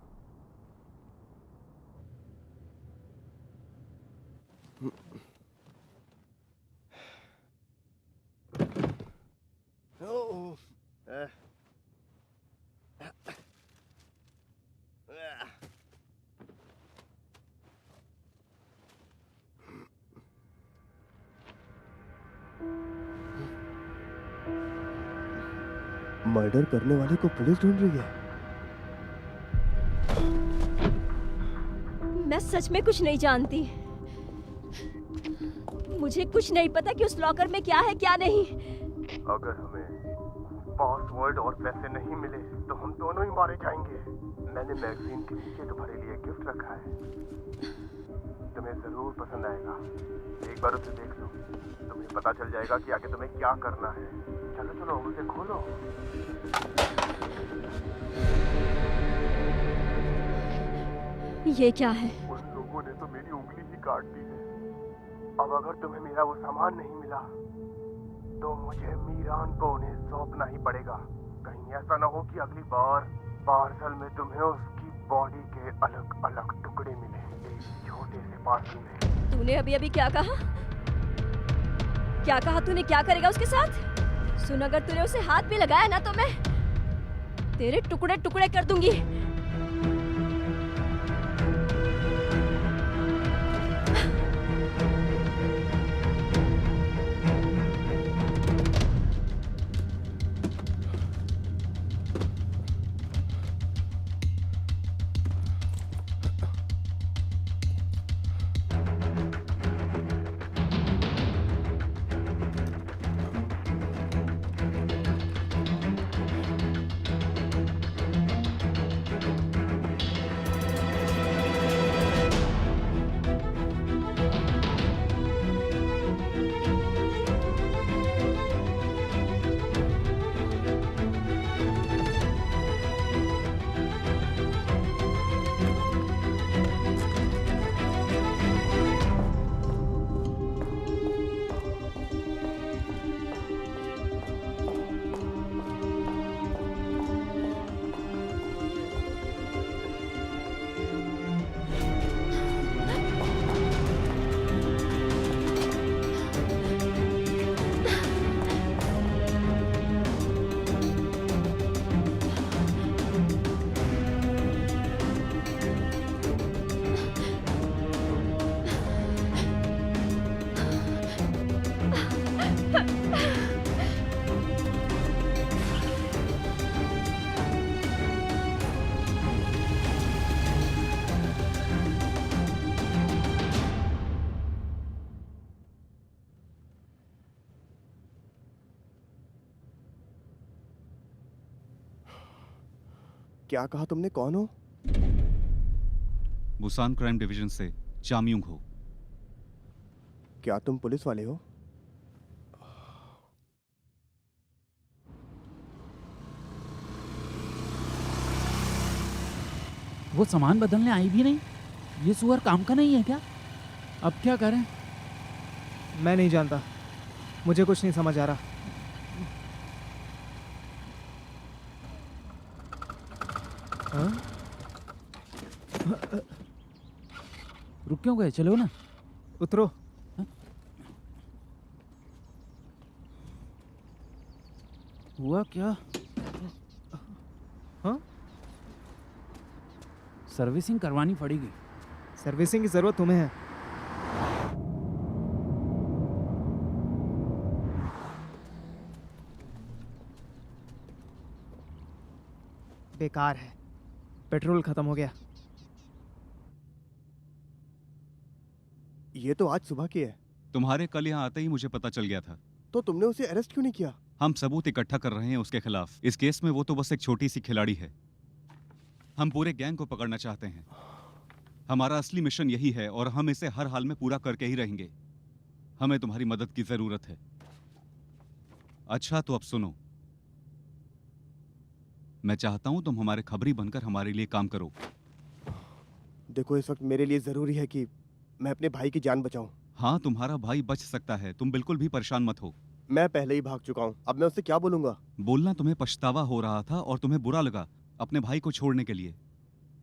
मर्डर करने वाले को पुलिस ढूंढ रही है। मैं सच में कुछ नहीं जानती। मुझे कुछ नहीं पता कि उस लॉकर में क्या है क्या नहीं। अगर हमें पासवर्ड और पैसे नहीं मिले तो हम दोनों ही मारे जाएंगे। मैंने मैगजीन के नीचे तुम्हारे लिए गिफ्ट रखा है, तुम्हें जरूर पसंद आएगा। एक बार उसे देख लो, तुम्हें पता चल जाएगा कि आगे तुम्हें क्या करना है। चलो चलो उसे खोलो। ये क्या है? उन लोगों ने तो मेरी उंगली ही काट दी है। अब अगर तुम्हें मेरा वो सामान नहीं मिला तो मुझे मीरान को उन्हें सौंपना ही पड़ेगा। कहीं ऐसा ना हो कि अगली बार पार्सल में तुम्हें उसकी बॉडी के अलग अलग टुकड़े मिले, एक छोटे से पार्सल में। तूने अभी अभी क्या कहा? क्या कहा तूने? क्या करेगा उसके साथ? सुन, अगर तूने उसे हाथ भी लगाया ना तो मैं तेरे टुकड़े टुकड़े कर दूंगी। क्या कहा तुमने? कौन हो? बुसान क्राइम डिवीजन से चामयुंग हो। क्या तुम पुलिस वाले हो? वो सामान बदलने आई भी नहीं। ये सुअर काम का नहीं है क्या? अब क्या करें? मैं नहीं जानता, मुझे कुछ नहीं समझ आ रहा। हाँ? रुक क्यों गए? चलो ना। उतरो। हुआ क्या? हाँ? सर्विसिंग करवानी पड़ेगी। सर्विसिंग की जरूरत तुम्हें है। बेकार है, पेट्रोल खत्म हो गया। ये तो आज सुबह की है। तुम्हारे कल यहाँ आते ही मुझे पता चल गया था। तो तुमने उसे अरेस्ट क्यों नहीं किया? हम सबूत इकट्ठा कर रहे हैं उसके खिलाफ। इस केस में वो तो बस एक छोटी सी खिलाड़ी है। हम पूरे गैंग को पकड़ना चाहते हैं। हमारा असली मिशन यही है और हम इसे हर हाल में पूरा करके ही रहेंगे। हमें तुम्हारी मदद की जरूरत है। अच्छा तो अब सुनो, मैं चाहता हूं तुम हमारे खबरी बनकर हमारे लिए काम करो। देखो, इस वक्त मेरे लिए जरूरी है कि मैं अपने भाई की जान बचाऊं। हाँ, तुम्हारा भाई बच सकता है, तुम बिल्कुल भी परेशान मत हो। मैं पहले ही भाग चुका हूँ, अब मैं उससे क्या बोलूंगा? बोलना तुम्हें पछतावा हो रहा था और तुम्हें बुरा लगा अपने भाई को छोड़ने के लिए।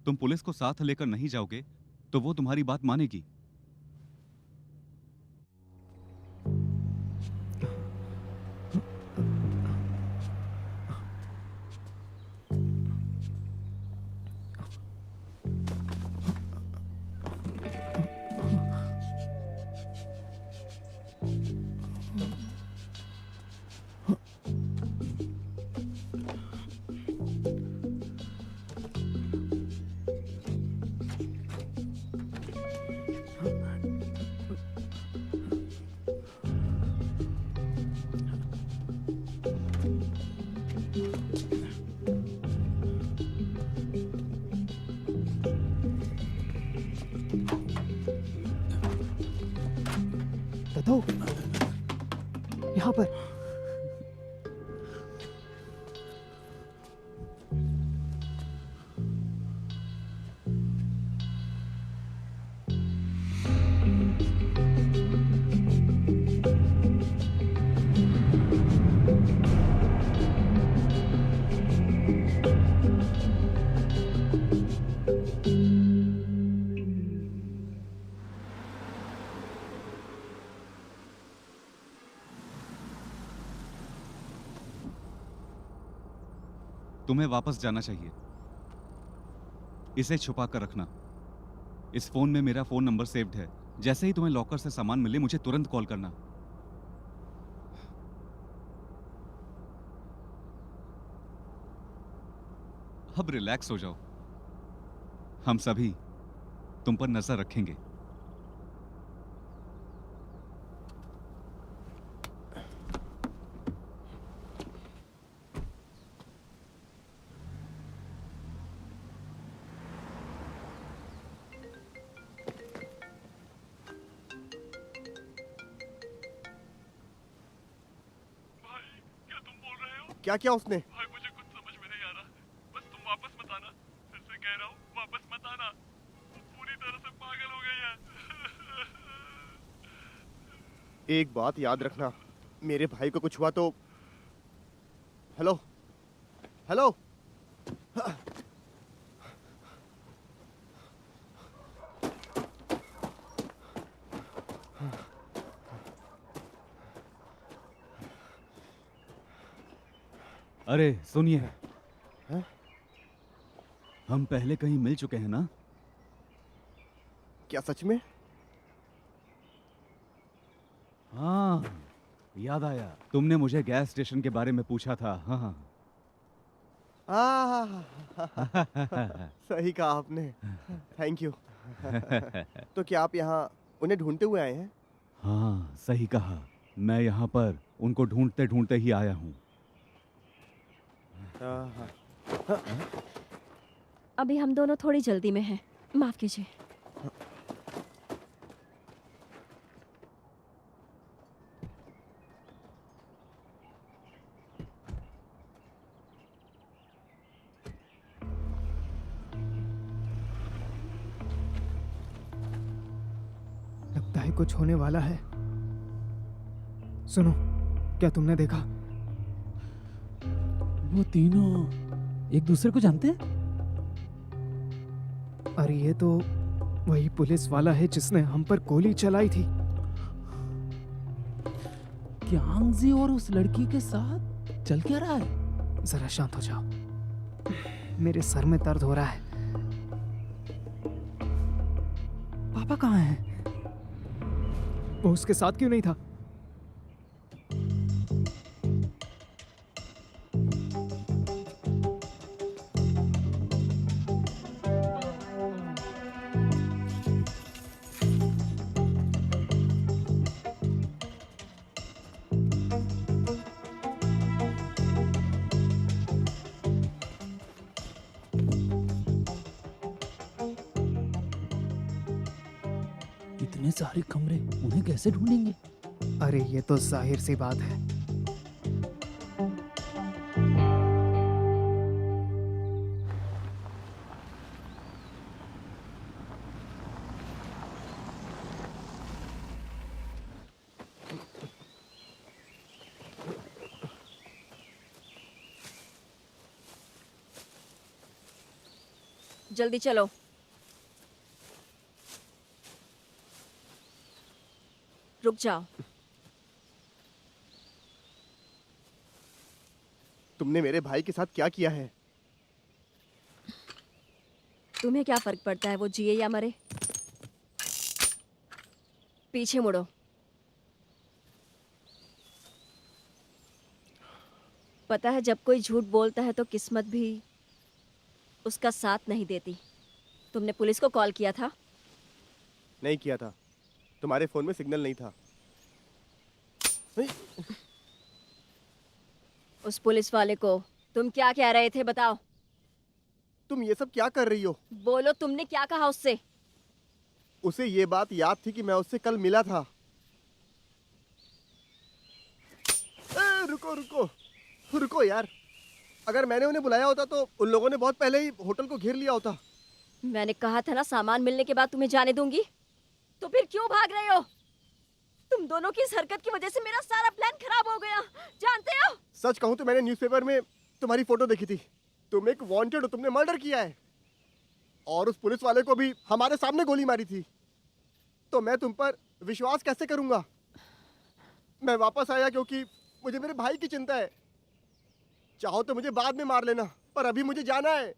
तुम पुलिस को साथ लेकर नहीं जाओगे तो वो तुम्हारी बात मानेगी। दत्तो, यहाँ पर। तुम्हें वापस जाना चाहिए। इसे छुपा कर रखना। इस फोन में मेरा फोन नंबर सेव्ड है। जैसे ही तुम्हें लॉकर से सामान मिले मुझे तुरंत कॉल करना। अब रिलैक्स हो जाओ। हम सभी तुम पर नजर रखेंगे। क्या किया उसने? भाई मुझे कुछ समझ में नहीं आ रहा। बस तुम वापस मत आना। फिर से कह रहा हूँ, वापस मत आना। वो पूरी तरह से पागल हो गई है। एक बात याद रखना, मेरे भाई को कुछ हुआ तो। Hello hello. अरे सुनिए, हम पहले कहीं मिल चुके हैं ना? क्या सच में? हाँ, याद आया। तुमने मुझे गैस स्टेशन के बारे में पूछा था। हाँ सही कहा आपने। Thank you. तो क्या आप यहाँ उन्हें ढूंढते हुए आए हैं? हाँ, सही कहा। मैं यहाँ पर उनको ढूंढते ढूंढते ही आया हूँ। अभी हम दोनों थोड़ी जल्दी में हैं, माफ कीजिए। लगता है कुछ होने वाला है। सुनो, क्या तुमने देखा? वो तीनों एक दूसरे को जानते हैं? अरे ये तो वही पुलिस वाला है जिसने हम पर गोली चलाई थी। क्यांगजी और उस लड़की के साथ चल क्या रहा है? जरा शांत हो जाओ, मेरे सर में दर्द हो रहा है। पापा कहाँ हैं? वो उसके साथ क्यों नहीं था? इतने सारे कमरे, उन्हें कैसे ढूंढेंगे? अरे ये तो जाहिर सी बात है। जल्दी चलो। रुक जाओ। तुमने मेरे भाई के साथ क्या किया है? तुम्हें क्या फर्क पड़ता है वो जिए या मरे? पीछे मुड़ो। पता है, जब कोई झूठ बोलता है तो किस्मत भी उसका साथ नहीं देती। तुमने पुलिस को कॉल किया था? नहीं किया था, तुम्हारे फोन में सिग्नल नहीं था। उस पुलिस वाले को तुम क्या कह रहे थे, बताओ। तुम ये सब क्या कर रही हो? बोलो, तुमने क्या कहा उससे? उसे ये बात याद थी कि मैं उससे कल मिला था। रुको रुको रुको यार, अगर मैंने उन्हें बुलाया होता तो उन लोगों ने बहुत पहले ही होटल को घेर लिया होता। मैंने कहा था ना, सामान मिलने के बाद तुम्हें जाने दूंगी। तो फिर क्यों भाग रहे हो? तुम दोनों की इस हरकत की वजह से मेरा सारा प्लान खराब हो गया, जानते हो? सच कहूं तो मैंने न्यूज़पेपर में तुम्हारी फोटो देखी थी। तुम एक वांटेड हो, तुमने मर्डर किया है और उस पुलिस वाले को भी हमारे सामने गोली मारी थी। तो मैं तुम पर विश्वास कैसे करूंगा? मैं वापस आया क्योंकि मुझे मेरे भाई की चिंता है। चाहो तो मुझे बाद में मार लेना, पर अभी मुझे जाना है।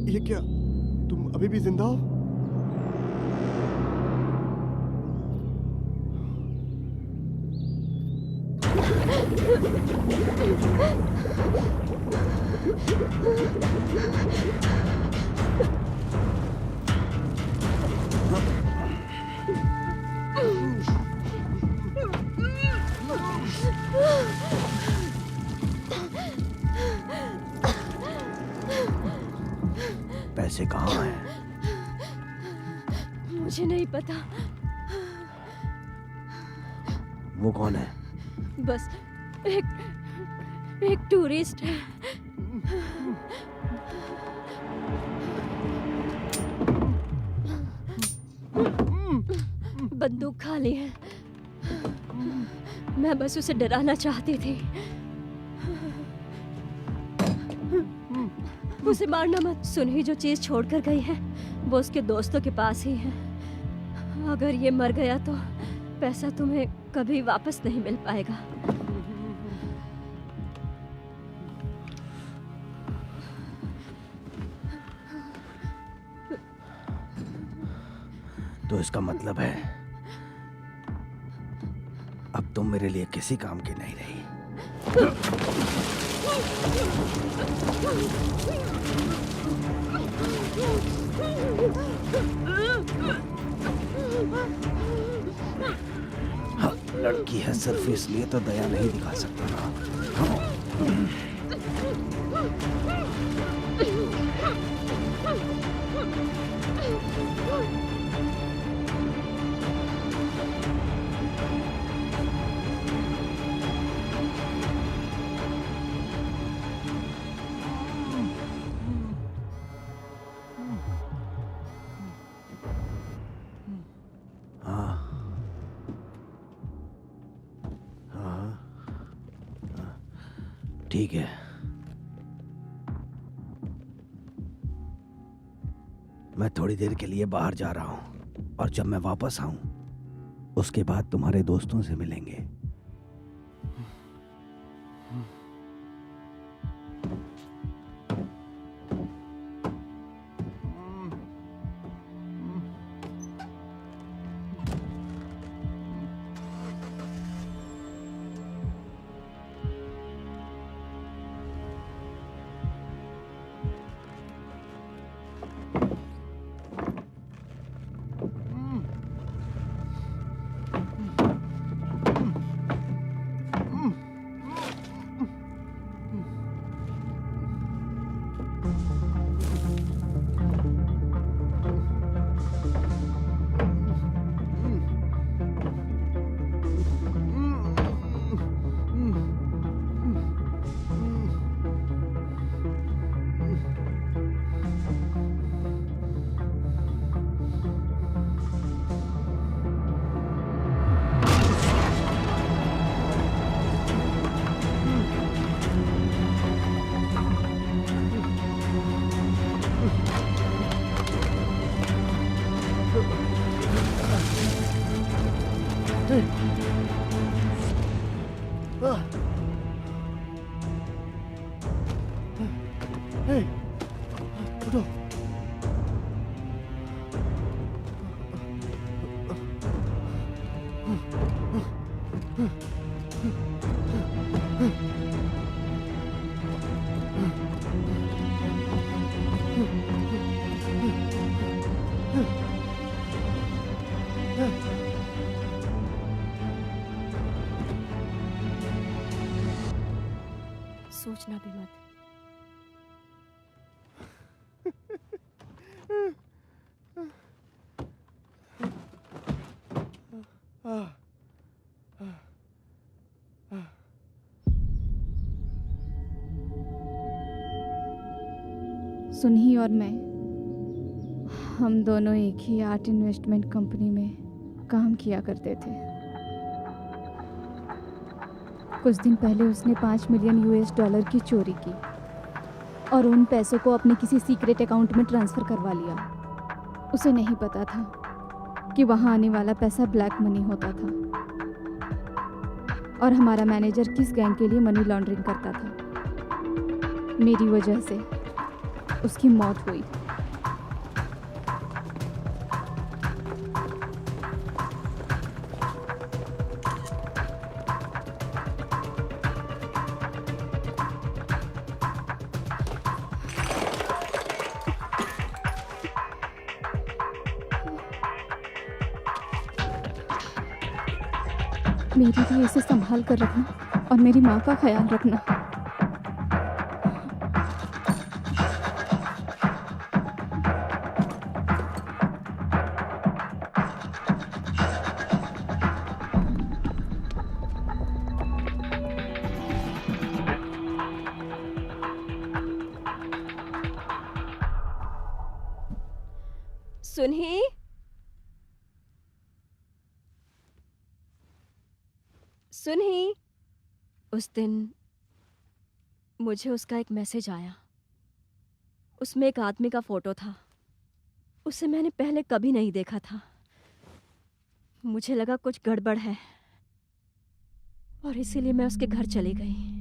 ये क्या, तुम अभी भी जिंदा हो? पैसे कहाँ हैं? मुझे नहीं पता। वो कौन है? बस एक टूरिस्ट है। बंदूक खाली है। मैं बस उसे डराना चाहती थी। उसे मारना मत। सुनही जो चीज छोड़कर गई है वो उसके दोस्तों के पास ही है। अगर ये मर गया तो पैसा तुम्हें कभी वापस नहीं मिल पाएगा। तो इसका मतलब है अब तुम मेरे लिए किसी काम की नहीं रही। लड़की है, सिर्फ इसलिए तो दया नहीं दिखा सकता ना। ठीक है, मैं थोड़ी देर के लिए बाहर जा रहा हूं और जब मैं वापस आऊं उसके बाद तुम्हारे दोस्तों से मिलेंगे। सोचना भी मत। सुनही और मैं, हम दोनों एक ही आर्ट इन्वेस्टमेंट कंपनी में काम किया करते थे। कुछ दिन पहले उसने 5 मिलियन US$ की चोरी की और उन पैसों को अपने किसी सीक्रेट अकाउंट में ट्रांसफ़र करवा लिया। उसे नहीं पता था कि वहाँ आने वाला पैसा ब्लैक मनी होता था और हमारा मैनेजर किस गैंग के लिए मनी लॉन्ड्रिंग करता था। मेरी वजह से उसकी मौत हुई। मेरे लिए इसे संभाल कर रखना और मेरी माँ का ख्याल रखना। सुनही, सुनही, उस दिन मुझे उसका एक मैसेज आया। उसमें एक आदमी का फोटो था। उसे मैंने पहले कभी नहीं देखा था। मुझे लगा कुछ गड़बड़ है और इसीलिए मैं उसके घर चली गई।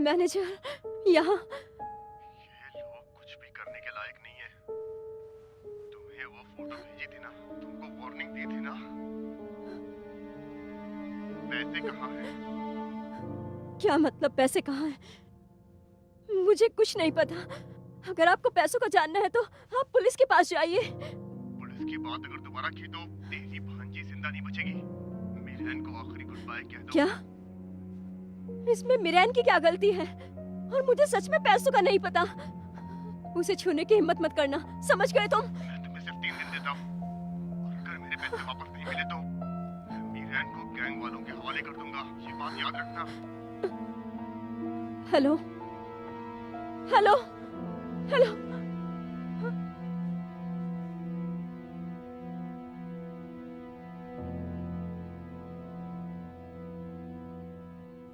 मैनेजर यहाँ ये लोग कुछ भी करने के लायक नहीं है। तुम्हें वो फोटो भेजी थी ना, तुमको वार्निंग दी थी ना। पैसे कहाँ हैं? क्या मतलब पैसे कहाँ हैं? मुझे कुछ नहीं पता। अगर आपको पैसों का जानना है तो आप पुलिस के पास जाइए। पुलिस की बात अगर दोबारा की तो तेरी भांजी जिंदा नहीं बचेगी। मिरेन को आखिरी गुड बाय कह दो। क्या? इसमें मिरेन की क्या गलती है? और मुझे सच में पैसों का नहीं पता। उसे छूने की हिम्मत मत करना, समझ गए तुम? मैं तुम्हें सिर्फ 3 दिन देता हूँ। और अगर मेरे पैसे वापस नहीं मिले तो मिरेन को गैंग वालों के हवाले कर दूंगा। ये बात याद रखना। Hello hello hello.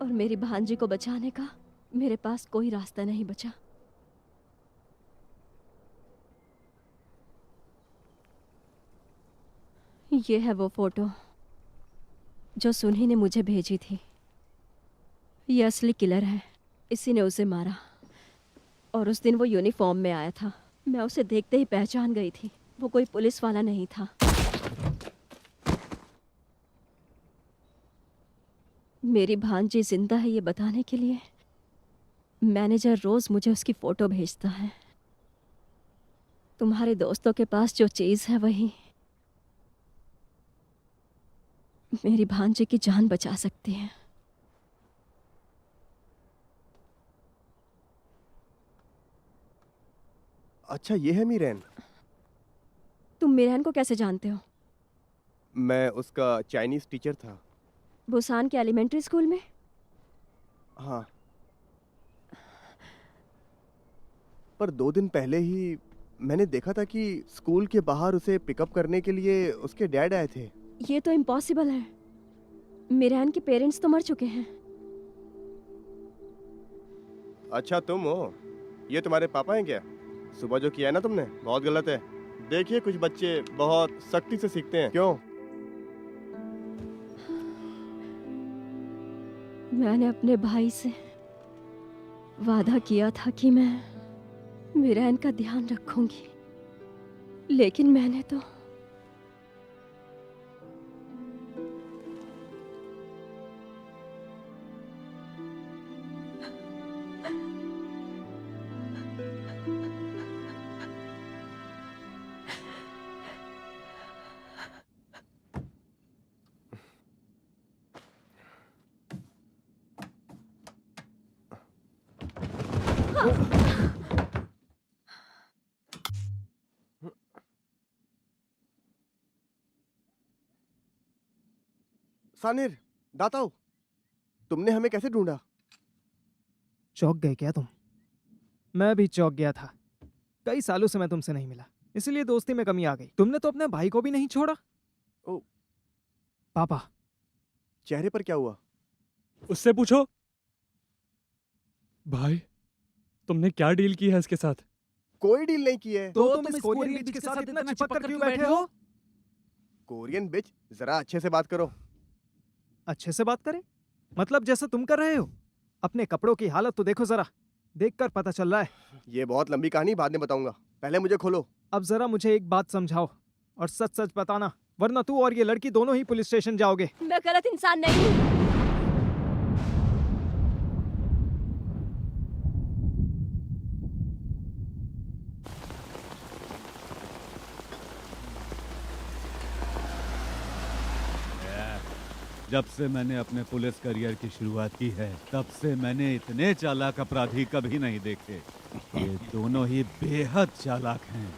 और मेरी भांजी को बचाने का मेरे पास कोई रास्ता नहीं बचा। ये है वो फोटो जो सुन्ही ने मुझे भेजी थी। ये असली किलर है, इसी ने उसे मारा। और उस दिन वो यूनिफॉर्म में आया था। मैं उसे देखते ही पहचान गई थी। वो कोई पुलिस वाला नहीं था। मेरी भांजी जिंदा है ये बताने के लिए मैनेजर रोज मुझे उसकी फोटो भेजता है। तुम्हारे दोस्तों के पास जो चीज है वही मेरी भांजी की जान बचा सकती है। अच्छा, ये है मिरेन। तुम मिरेन को कैसे जानते हो? मैं उसका चाइनीज टीचर था। बुसान के एलिमेंट्री स्कूल में? हाँ, पर 2 दिन पहले ही मैंने देखा था कि स्कूल के बाहर उसे पिकअप करने के लिए उसके डैड आए थे। ये तो इम्पॉसिबल है। मिरेन के पेरेंट्स तो मर चुके हैं। अच्छा, तुम हो? ये तुम्हारे पापा हैं क्या? सुबह जो किया है ना तुमने, बहुत गलत है। देखिए, कुछ बच्चे बहुत सख्ती से सीखते हैं। क्यों? मैंने अपने भाई से वादा किया था कि मैं मिरेन का ध्यान रखूंगी, लेकिन मैंने तो सानिर, दाताओ, तुमने हमें कैसे ढूंढा? चौंक गए क्या तुम? मैं भी चौंक गया था। कई सालों से मैं तुमसे नहीं मिला, इसलिए दोस्ती में कमी आ गई। तुमने तो अपने भाई को भी नहीं छोड़ा। ओ पापा, चेहरे पर क्या हुआ? उससे पूछो। भाई, तुमने क्या डील की है इसके साथ? कोई डील नहीं की है। तो तुम इस कोरियन बिच के साथ इतना चिपक कर क्यों बैठे हो? कोरियन बिच, जरा अच्छे से बात करो। अच्छे से बात करें? मतलब जैसा तुम कर रहे हो? अपने कपड़ों की हालत तो देखो जरा, देखकर पता चल रहा है। ये बहुत लंबी कहानी, बाद में बताऊंगा। पहले मुझे खोलो। अब जरा मुझे एक बात समझाओ और सच सच बताना, वरना तू और ये लड़की दोनों ही पुलिस स्टेशन जाओगे। मैं गलत इंसान नहीं हूँ। जब से मैंने अपने पुलिस करियर की शुरुआत की है, तब से मैंने इतने चालाक अपराधी कभी नहीं देखे। ये दोनों ही बेहद चालाक हैं।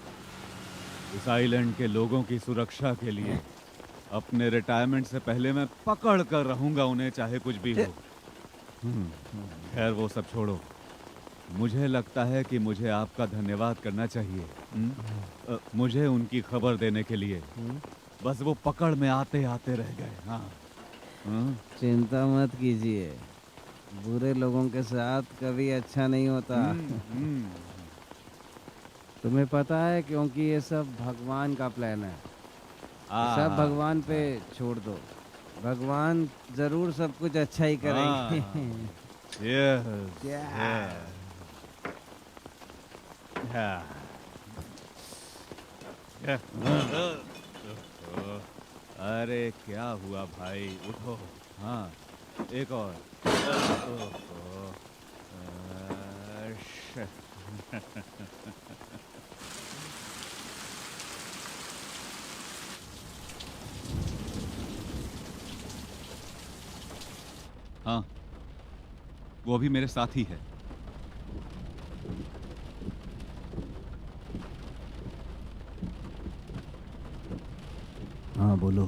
इस आइलैंड के लोगों की सुरक्षा के लिए अपने रिटायरमेंट से पहले मैं पकड़ कर रहूंगा उन्हें, चाहे कुछ भी हो। खैर, वो सब छोड़ो। मुझे लगता है कि मुझे आपका धन्यवाद करना चाहिए। मुझे उनकी खबर देने के लिए। बस वो पकड़ में आते आते रह गए। हाँ, चिंता मत कीजिए, बुरे लोगों के साथ कभी अच्छा नहीं होता। तुम्हें पता है, क्योंकि ये सब भगवान का प्लान है। सब भगवान पे छोड़ दो, भगवान जरूर सब कुछ अच्छा ही करेंगे। Yes. Yeah. Yeah. अरे क्या हुआ भाई, उठो। हाँ, एक और। ओहो, हाँ, वो भी मेरे साथ ही है। हाँ बोलो।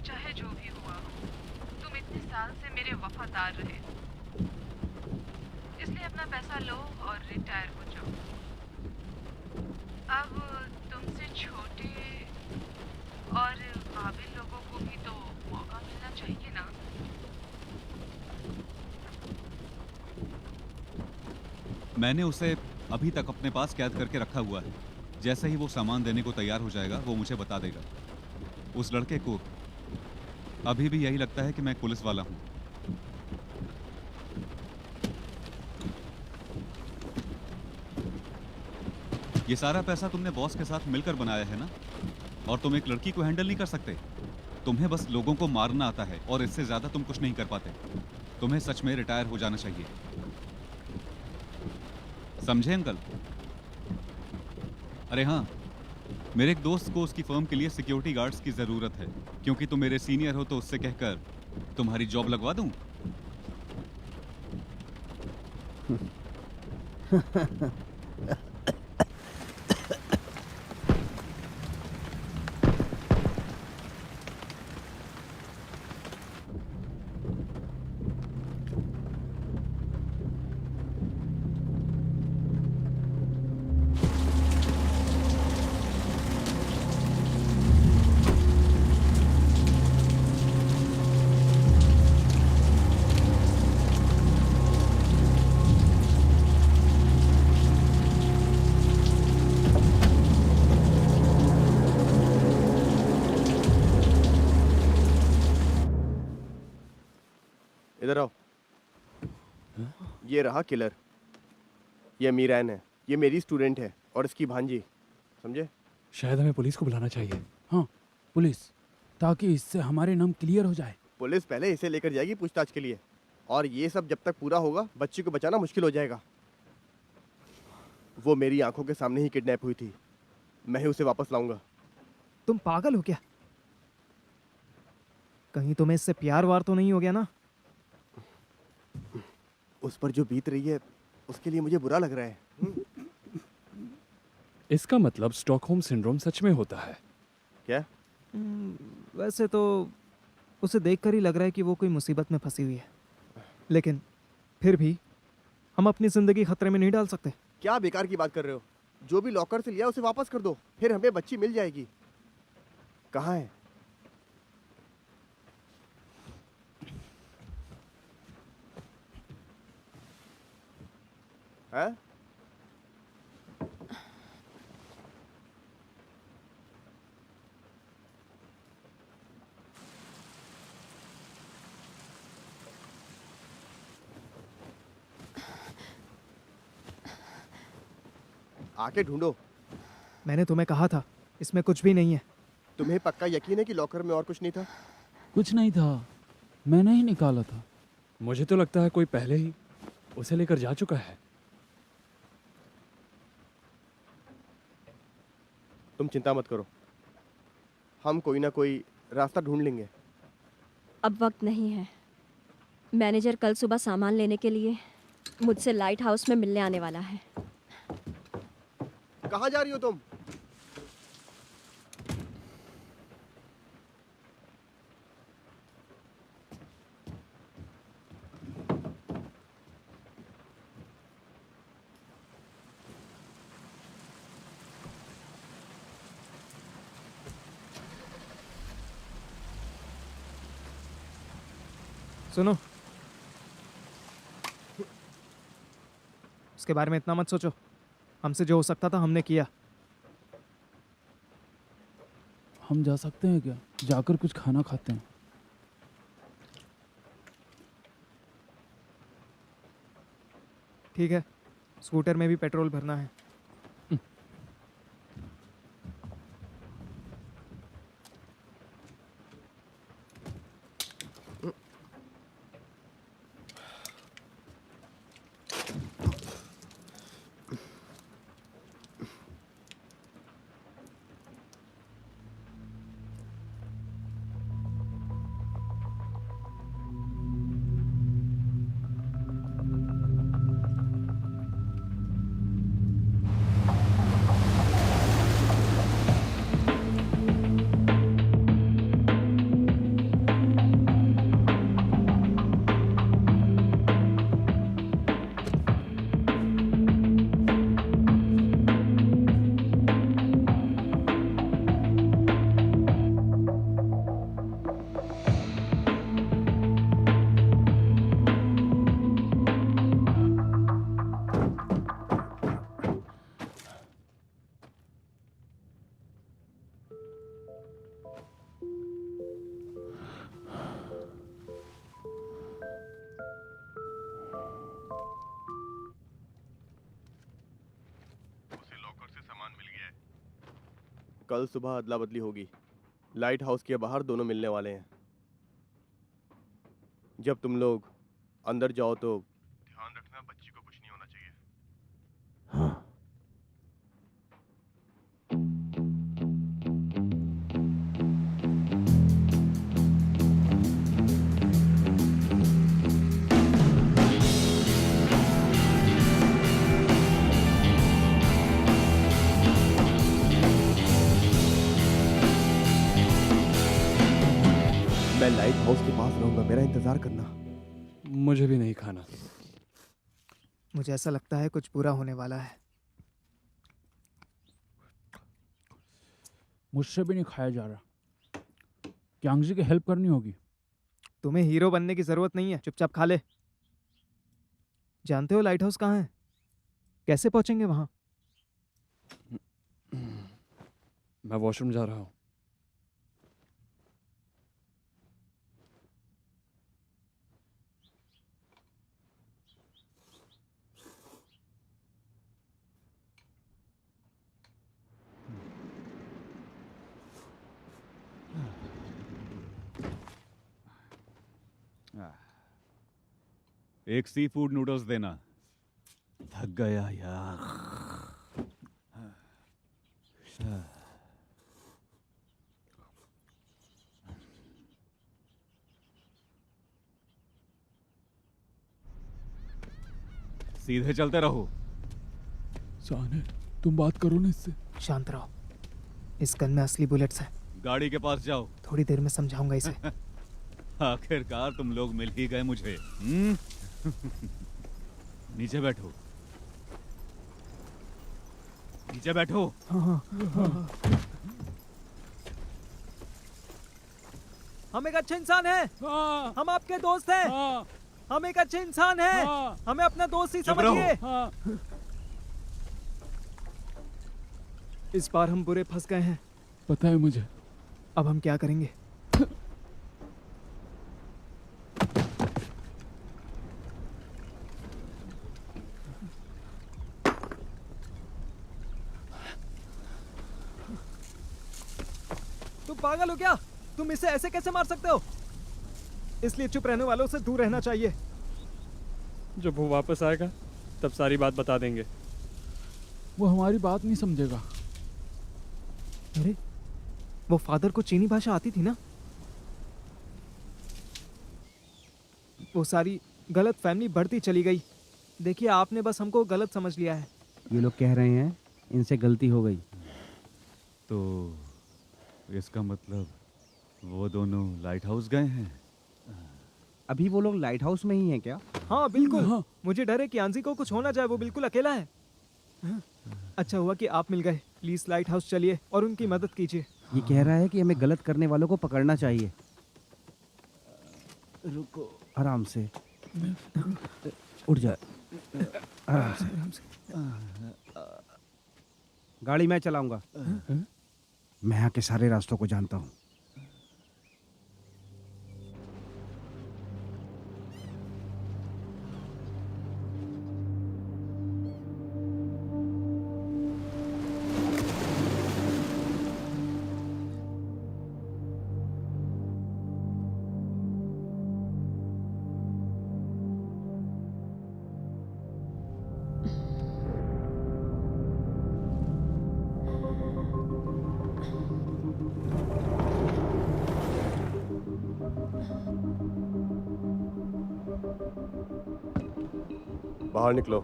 चाहे जो भी हुआ, तुम इतने साल से मेरे वफादार रहे, इसलिए अपना पैसा लो और रिटायर हो जाओ। अब तुमसे छोटे और काबिल लोगों को भी तो मौका मिलना चाहिए ना। मैंने उसे अभी तक अपने पास कैद करके रखा हुआ है। जैसे ही वो सामान देने को तैयार हो जाएगा, वो मुझे बता देगा। उस लड़के को अभी भी यही लगता है कि मैं पुलिस वाला हूं। ये सारा पैसा तुमने बॉस के साथ मिलकर बनाया है ना, और तुम एक लड़की को हैंडल नहीं कर सकते। तुम्हें बस लोगों को मारना आता है और इससे ज्यादा तुम कुछ नहीं कर पाते। तुम्हें सच में रिटायर हो जाना चाहिए, समझे अंकल? अरे हाँ, मेरे एक दोस्त को उसकी फर्म के लिए सिक्योरिटी गार्ड्स की जरूरत है। क्योंकि तुम मेरे सीनियर हो तो उससे कहकर तुम्हारी जॉब लगवा दूं। इधर आओ। ये रहा किलर। ये मीरान है, ये मेरी स्टूडेंट है और इसकी भांजी, समझे? शायद हमें पुलिस को बुलाना चाहिए। हाँ, पुलिस, ताकि इससे हमारे नाम क्लियर हो जाए। पुलिस पहले इसे लेकर जाएगी पूछताछ के लिए, और ये सब जब तक पूरा होगा बच्ची को बचाना मुश्किल हो जाएगा। वो मेरी आंखों के सामने ही किडनैप हुई थी, मैं ही उसे वापस लाऊंगा। तुम पागल हो क्या? कहीं तुम्हें इससे प्यार वार तो नहीं हो गया ना? उस पर जो बीत रही है उसके लिए मुझे बुरा लग रहा है। इसका मतलब स्टॉकहोम सिंड्रोम सच में होता है क्या? वैसे तो उसे देखकर ही लग रहा है कि वो कोई मुसीबत में फंसी हुई है, लेकिन फिर भी हम अपनी जिंदगी खतरे में नहीं डाल सकते। क्या बेकार की बात कर रहे हो? जो भी लॉकर से लिया उसे वापस कर दो, फिर हमें बच्ची मिल जाएगी। कहाँ है? हैं? आके ढूंढो। मैंने तुम्हें कहा था इसमें कुछ भी नहीं है। तुम्हें पक्का यकीन है कि लॉकर में और कुछ नहीं था? कुछ नहीं था, मैंने ही निकाला था। मुझे तो लगता है कोई पहले ही उसे लेकर जा चुका है। तुम चिंता मत करो, हम कोई ना कोई रास्ता ढूंढ लेंगे। अब वक्त नहीं है। मैनेजर कल सुबह सामान लेने के लिए मुझसे लाइट हाउस में मिलने आने वाला है। कहाँ जा रही हो तुम? सुनो, उसके बारे में इतना मत सोचो। हमसे जो हो सकता था हमने किया। हम जा सकते हैं क्या? जाकर कुछ खाना खाते हैं। ठीक है, स्कूटर में भी पेट्रोल भरना है। कल सुबह अदला बदली होगी। लाइट हाउस के बाहर दोनों मिलने वाले हैं। जब तुम लोग अंदर जाओ तो ध्यान रखना बच्ची को कुछ नहीं होना चाहिए। मैं लाइट हाउस के पास रहूंगा, मेरा इंतजार करना। मुझे भी नहीं खाना। मुझे ऐसा लगता है कुछ बुरा होने वाला है। मुझसे भी नहीं खाया जा रहा। क्यांगजी की हेल्प करनी होगी। तुम्हें हीरो बनने की जरूरत नहीं है, चुपचाप खा ले। जानते हो लाइट हाउस कहाँ है? कैसे पहुंचेंगे वहां? मैं वॉशरूम जा रहा हूँ। एक सी फूड नूडल्स देना। थक गया यार। सीधे चलते रहो। साने, तुम बात करो ना इससे। शांत रहो। इस गन में असली बुलेट्स हैं। गाड़ी के पास जाओ। थोड़ी देर में समझाऊंगा इसे। आखिरकार तुम लोग मिल ही गए मुझे। नीचे बैठो। नीचे बैठो। हम एक अच्छे इंसान हैं। हम आपके दोस्त हैं। हम एक अच्छे इंसान हैं। हमें अपना दोस्त ही समझिए। इस बार हम बुरे फंस गए हैं। पता है मुझे। अब हम क्या करेंगे? तुम पागल हो क्या? तुम इसे ऐसे कैसे मार सकते हो? इसलिए चुप रहने वालों से दूर रहना चाहिए। जब वो वापस आएगा तब सारी बात बता देंगे। वो हमारी बात नहीं समझेगा। अरे, वो फादर को चीनी भाषा आती थी ना? वो सारी गलत फैमिली बढ़ती चली गई। देखिए, आपने बस हमको गलत समझ लिया है। ये लोग कह रहे हैं इनसे गलती हो गई। तो इसका मतलब वो दोनों लाइट हाउस गए हैं। अभी वो लोग लाइट हाउस में ही हैं क्या? हाँ बिल्कुल। हाँ। मुझे डर है कि आंजी को कुछ होना जाए, वो बिल्कुल अकेला है। अच्छा हुआ कि आप मिल गए। प्लीज लाइट हाउस चलिए और उनकी मदद कीजिए। ये कह रहा है कि हमें गलत करने वालों को पकड़ना चाहिए। रुको, आराम से उठ जा। आराम से। गाड़ी मैं चलाऊंगा। मैं यहाँ के सारे रास्तों को जानता हूँ। बाहर निकलो।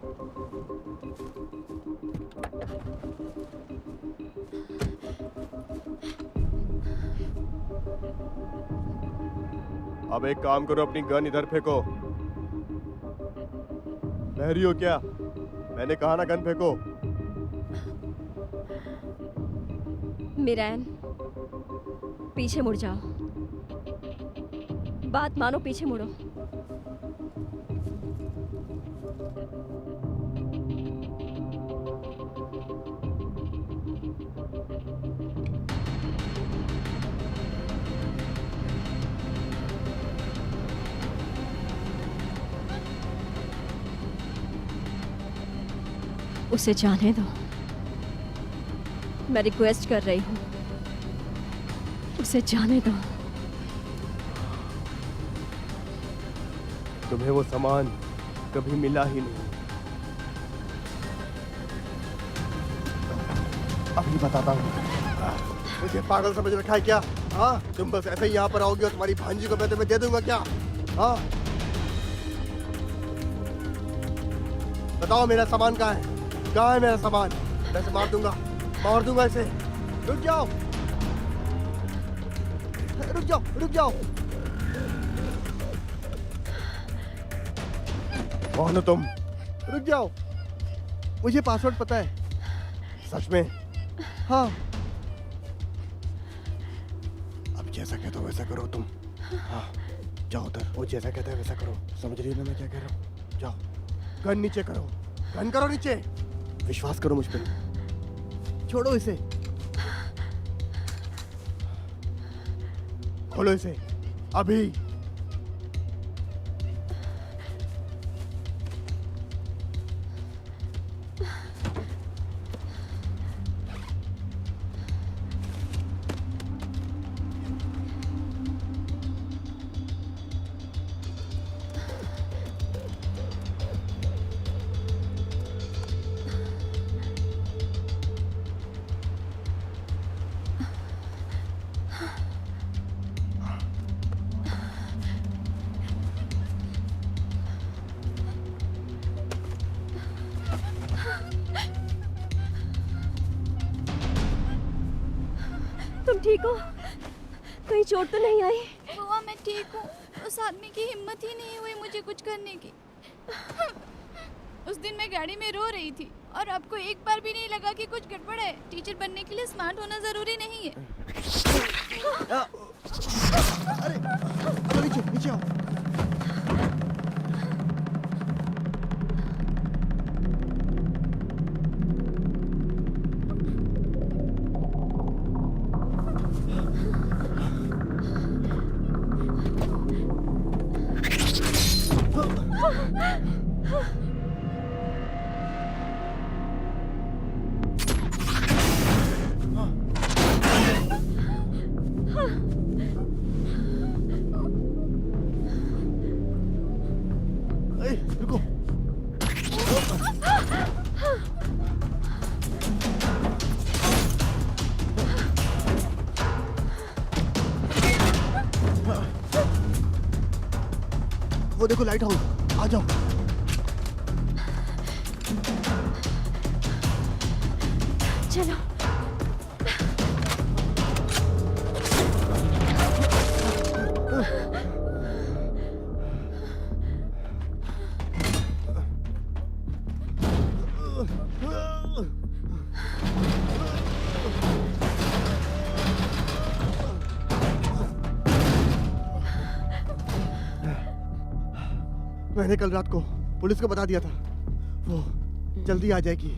अब एक काम करो, अपनी गन इधर फेंको। बहरी हो क्या? मैंने कहा ना गन फेंको। मिरान, पीछे मुड़ जाओ। बात मानो, पीछे मुड़ो। उसे जाने दो, मैं रिक्वेस्ट कर रही हूँ, उसे जाने दो। तुम्हें वो सामान कभी मिला ही नहीं। अभी बताता हूँ। मुझे पागल समझ रखा है क्या? हाँ, तुम बस ऐसे ही यहाँ पर आओगे और तुम्हारी भांजी को मैं तुम्हें दे दूंगा क्या? हाँ, बताओ मेरा सामान कहाँ है? कहाँ है मेरा सामान? मैं इसे मार दूंगा इसे। रुक जाओ, रुक जाओ। कौन हो तुम? रुक जाओ, मुझे पासवर्ड पता है। सच में? हाँ। अब जैसा कहता हूँ वैसा करो तुम। हाँ, जाओ उधर। वो जैसा कहता है वैसा करो। समझ रही हो ना मैं क्या कह रहा हूँ? जाओ, गन नीचे करो। गन करो नीचे। विश्वास करो मुझ पे। छोड़ो इसे। खोलो इसे अभी। तुम ठीक हो? कहीं चोट तो नहीं आई? बुआ मैं ठीक हूँ। उस आदमी की हिम्मत ही नहीं हुई मुझे कुछ करने की। उस दिन मैं गाड़ी में रो रही थी और आपको एक बार भी नहीं लगा कि कुछ गड़बड़ है। टीचर बनने के लिए स्मार्ट होना जरूरी नहीं है। अरे नीचे आओ। रुको। वो देखो लाइट हाउस, आ जाओ। चलो। मैंने कल रात को पुलिस को बता दिया था, वो जल्दी आ जाएगी।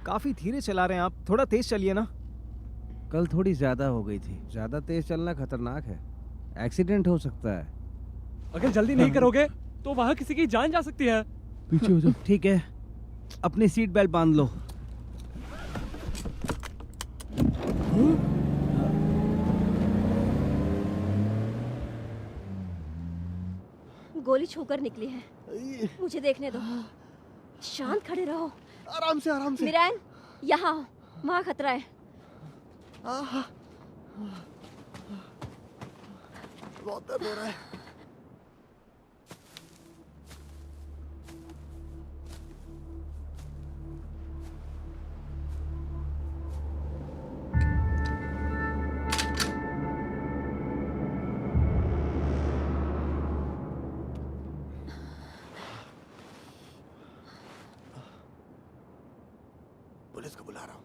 काफी धीरे चला रहे हैं आप, थोड़ा तेज चलिए ना। कल थोड़ी ज्यादा हो गई थी। ज्यादा तेज चलना खतरनाक है, एक्सीडेंट हो सकता है। अगर जल्दी नहीं करोगे तो वहाँ किसी की जान जा सकती है। पीछे हो जाओ। ठीक है, अपनी सीट बेल्ट बांध लो। गोली छूकर निकली है, मुझे देखने दो। शांत खड़े रहो। आराम से आराम से। मिरान, यहाँ आओ, वहाँ खतरा है। बहुत दर्द हो रहा है। पुलिस को बुला रहा हूँ।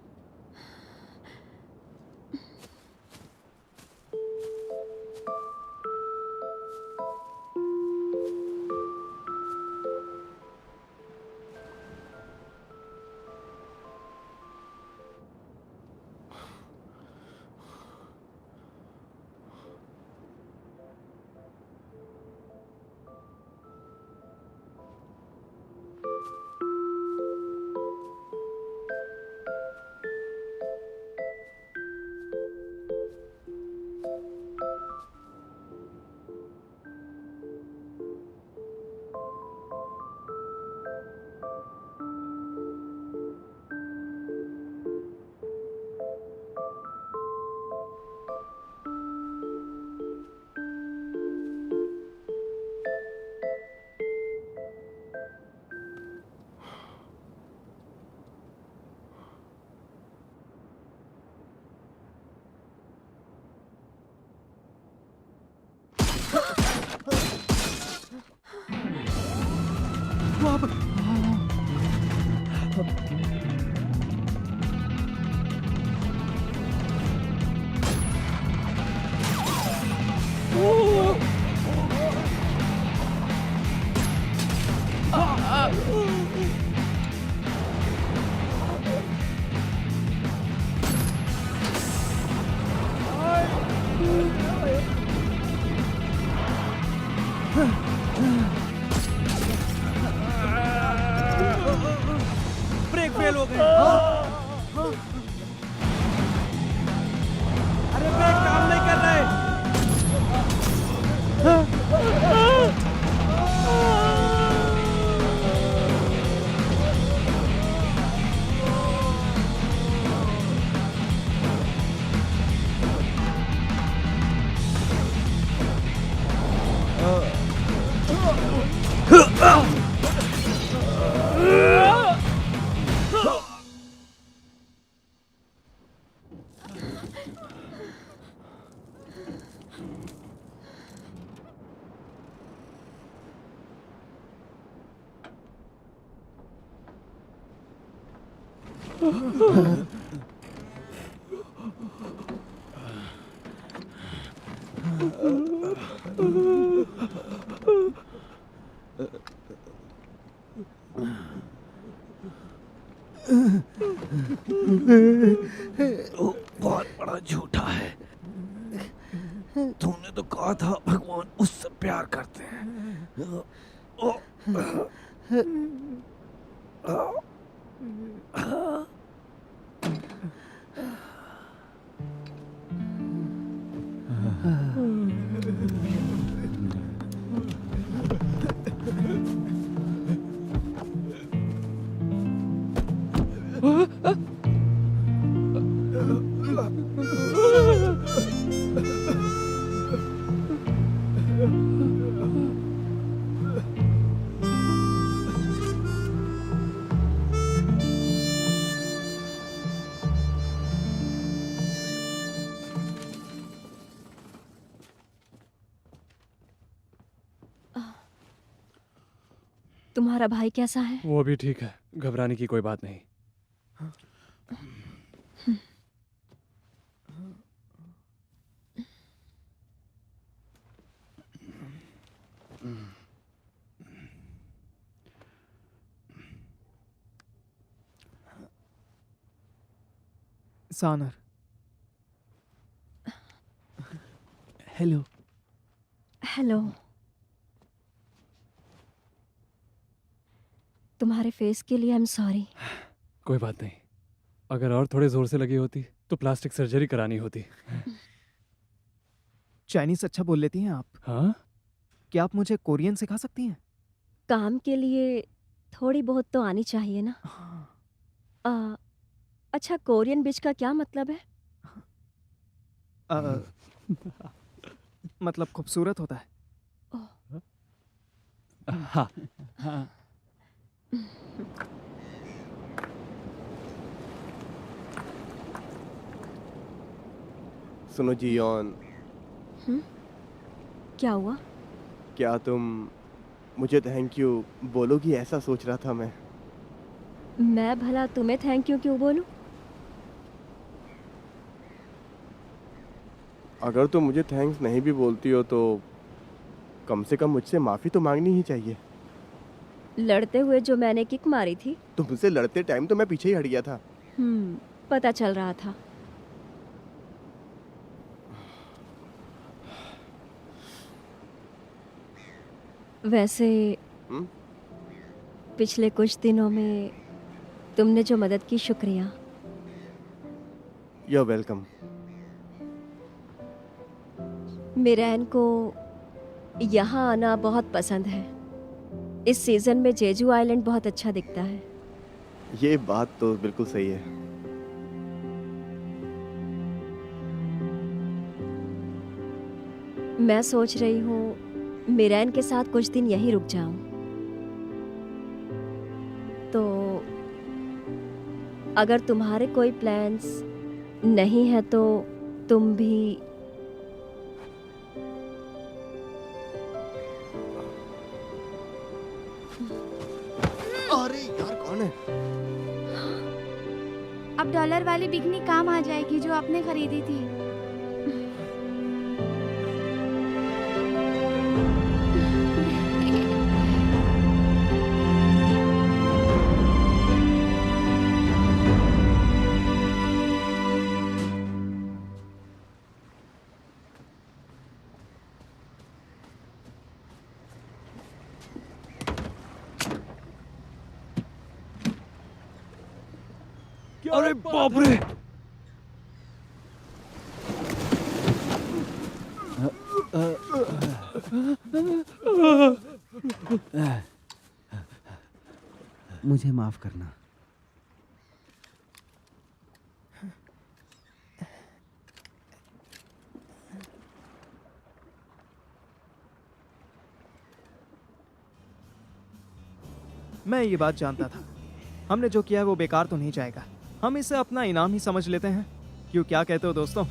ब्रेक फेल हो गए। अरे ब्रेक काम नहीं कर रहे। वो बहुत बड़ा झूठा है। तूने तो कहा था भगवान उससे प्यार करते हैं। तुम्हारा भाई कैसा है? वो भी ठीक है, घबराने की कोई बात नहीं। सानर। हेलो। हेलो। तुम्हारे फेस के लिए आई एम सॉरी। कोई बात नहीं, अगर और थोड़े जोर से लगी होती तो प्लास्टिक सर्जरी करानी होती। चाइनीज अच्छा बोल लेती हैं आप? हाँ, क्या आप मुझे कोरियन सिखा सकती हैं? काम के लिए थोड़ी बहुत तो आनी चाहिए ना। अच्छा, कोरियन बिच का क्या मतलब है? मतलब खूबसूरत होता है। हाँ। हाँ। सुनो जियोन, क्या हुआ? क्या तुम मुझे थैंक यू बोलोगी? ऐसा सोच रहा था मैं। भला तुम्हें थैंक यू क्यों बोलूं? अगर तुम मुझे थैंक्स नहीं भी बोलती हो तो कम से कम मुझसे माफ़ी तो मांगनी ही चाहिए। लड़ते हुए जो मैंने किक मारी थी। तुमसे लड़ते टाइम तो मैं पीछे ही हट गया था। पता चल रहा था। वैसे पिछले कुछ दिनों में तुमने जो मदद की, शुक्रिया। You're welcome। मिरैन को यहाँ आना बहुत पसंद है। इस सीजन में जेजू आइलैंड बहुत अच्छा दिखता है। ये बात तो बिल्कुल सही है। मैं सोच रही हूँ मिरैन के साथ कुछ दिन यहीं रुक जाऊं। तो अगर तुम्हारे कोई प्लान्स नहीं है तो तुम भी। अरे यार, कौन है? अब डॉलर वाली बिकनी काम आ जाएगी जो आपने खरीदी थी। अरे बाप रे! मुझे माफ करना। मैं ये बात जानता था। हमने जो किया है वो बेकार तो नहीं जाएगा। हम इसे अपना इनाम ही समझ लेते हैं। क्यों, क्या कहते हो दोस्तों?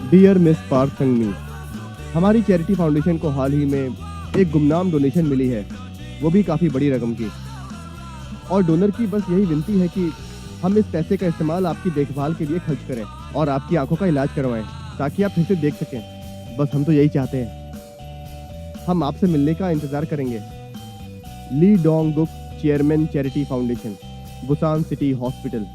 डियर मिस पार्क संगमी, हमारी चैरिटी फाउंडेशन को हाल ही में एक गुमनाम डोनेशन मिली है, वो भी काफ़ी बड़ी रकम की। और डोनर की बस यही विनती है कि हम इस पैसे का इस्तेमाल आपकी देखभाल के लिए खर्च करें और आपकी आंखों का इलाज करवाएं ताकि आप फिर से देख सकें। बस हम तो यही चाहते हैं। हम आपसे मिलने का इंतज़ार करेंगे। Lee Dong Guk, chairman Charity Foundation, Busan City Hospital.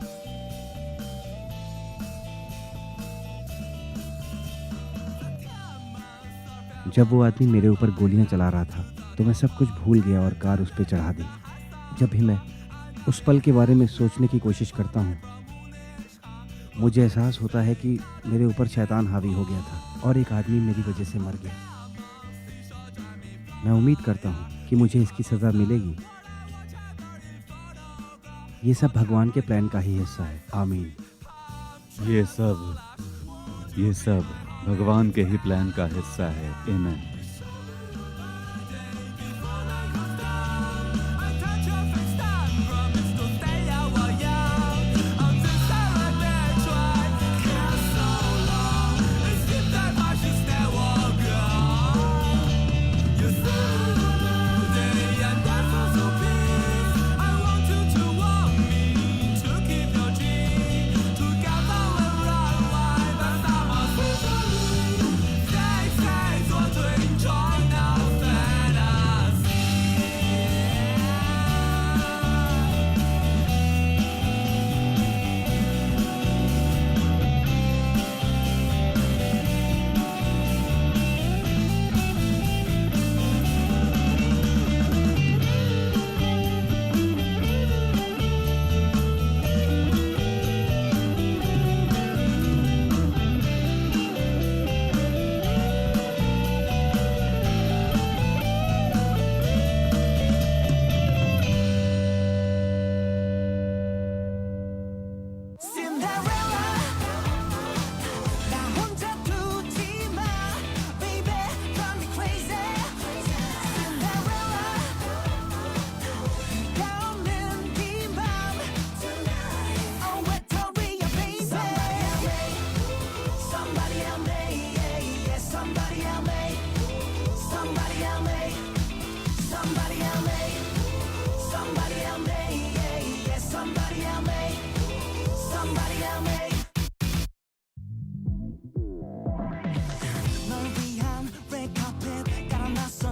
जब वो आदमी मेरे ऊपर गोलियां चला रहा था तो मैं सब कुछ भूल गया और कार उस पर चढ़ा दी। जब भी मैं उस पल के बारे में सोचने की कोशिश करता हूँ, मुझे एहसास होता है कि मेरे ऊपर शैतान हावी हो गया था और एक आदमी मेरी वजह से मर गया। मैं उम्मीद करता हूँ कि मुझे इसकी सज़ा मिलेगी। ये सब भगवान के प्लान का ही हिस्सा है। आमीन। ये सब भगवान के ही प्लान का हिस्सा है। आमीन।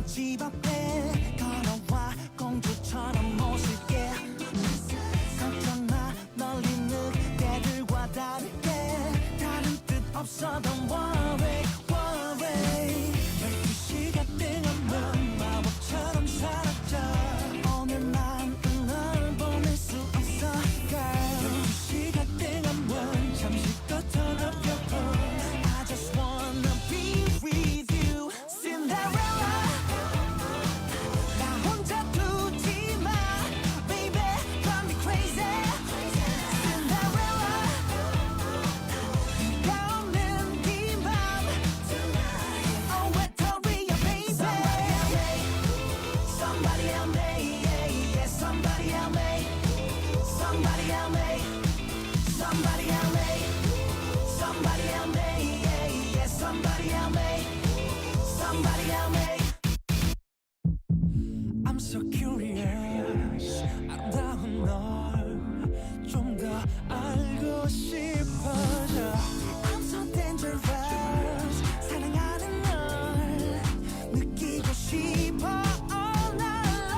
집 앞에 걸어와 공주처럼 모실게 걱정 마 널 잇는 때들과 다르게 다른 뜻 없어 Don't worry worry 12시가 뜨면 마법처럼 사라져 오늘 마음은 널 보낼 수 없어 girl 12시가 뜨면 잠시 껏 털어펴고 I just wanna be with you Cinderella I'm so curious 아름다운 널 좀 더 알고 싶어져 I'm so dangerous 사랑하는 널 느끼고 싶어 all night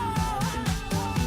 long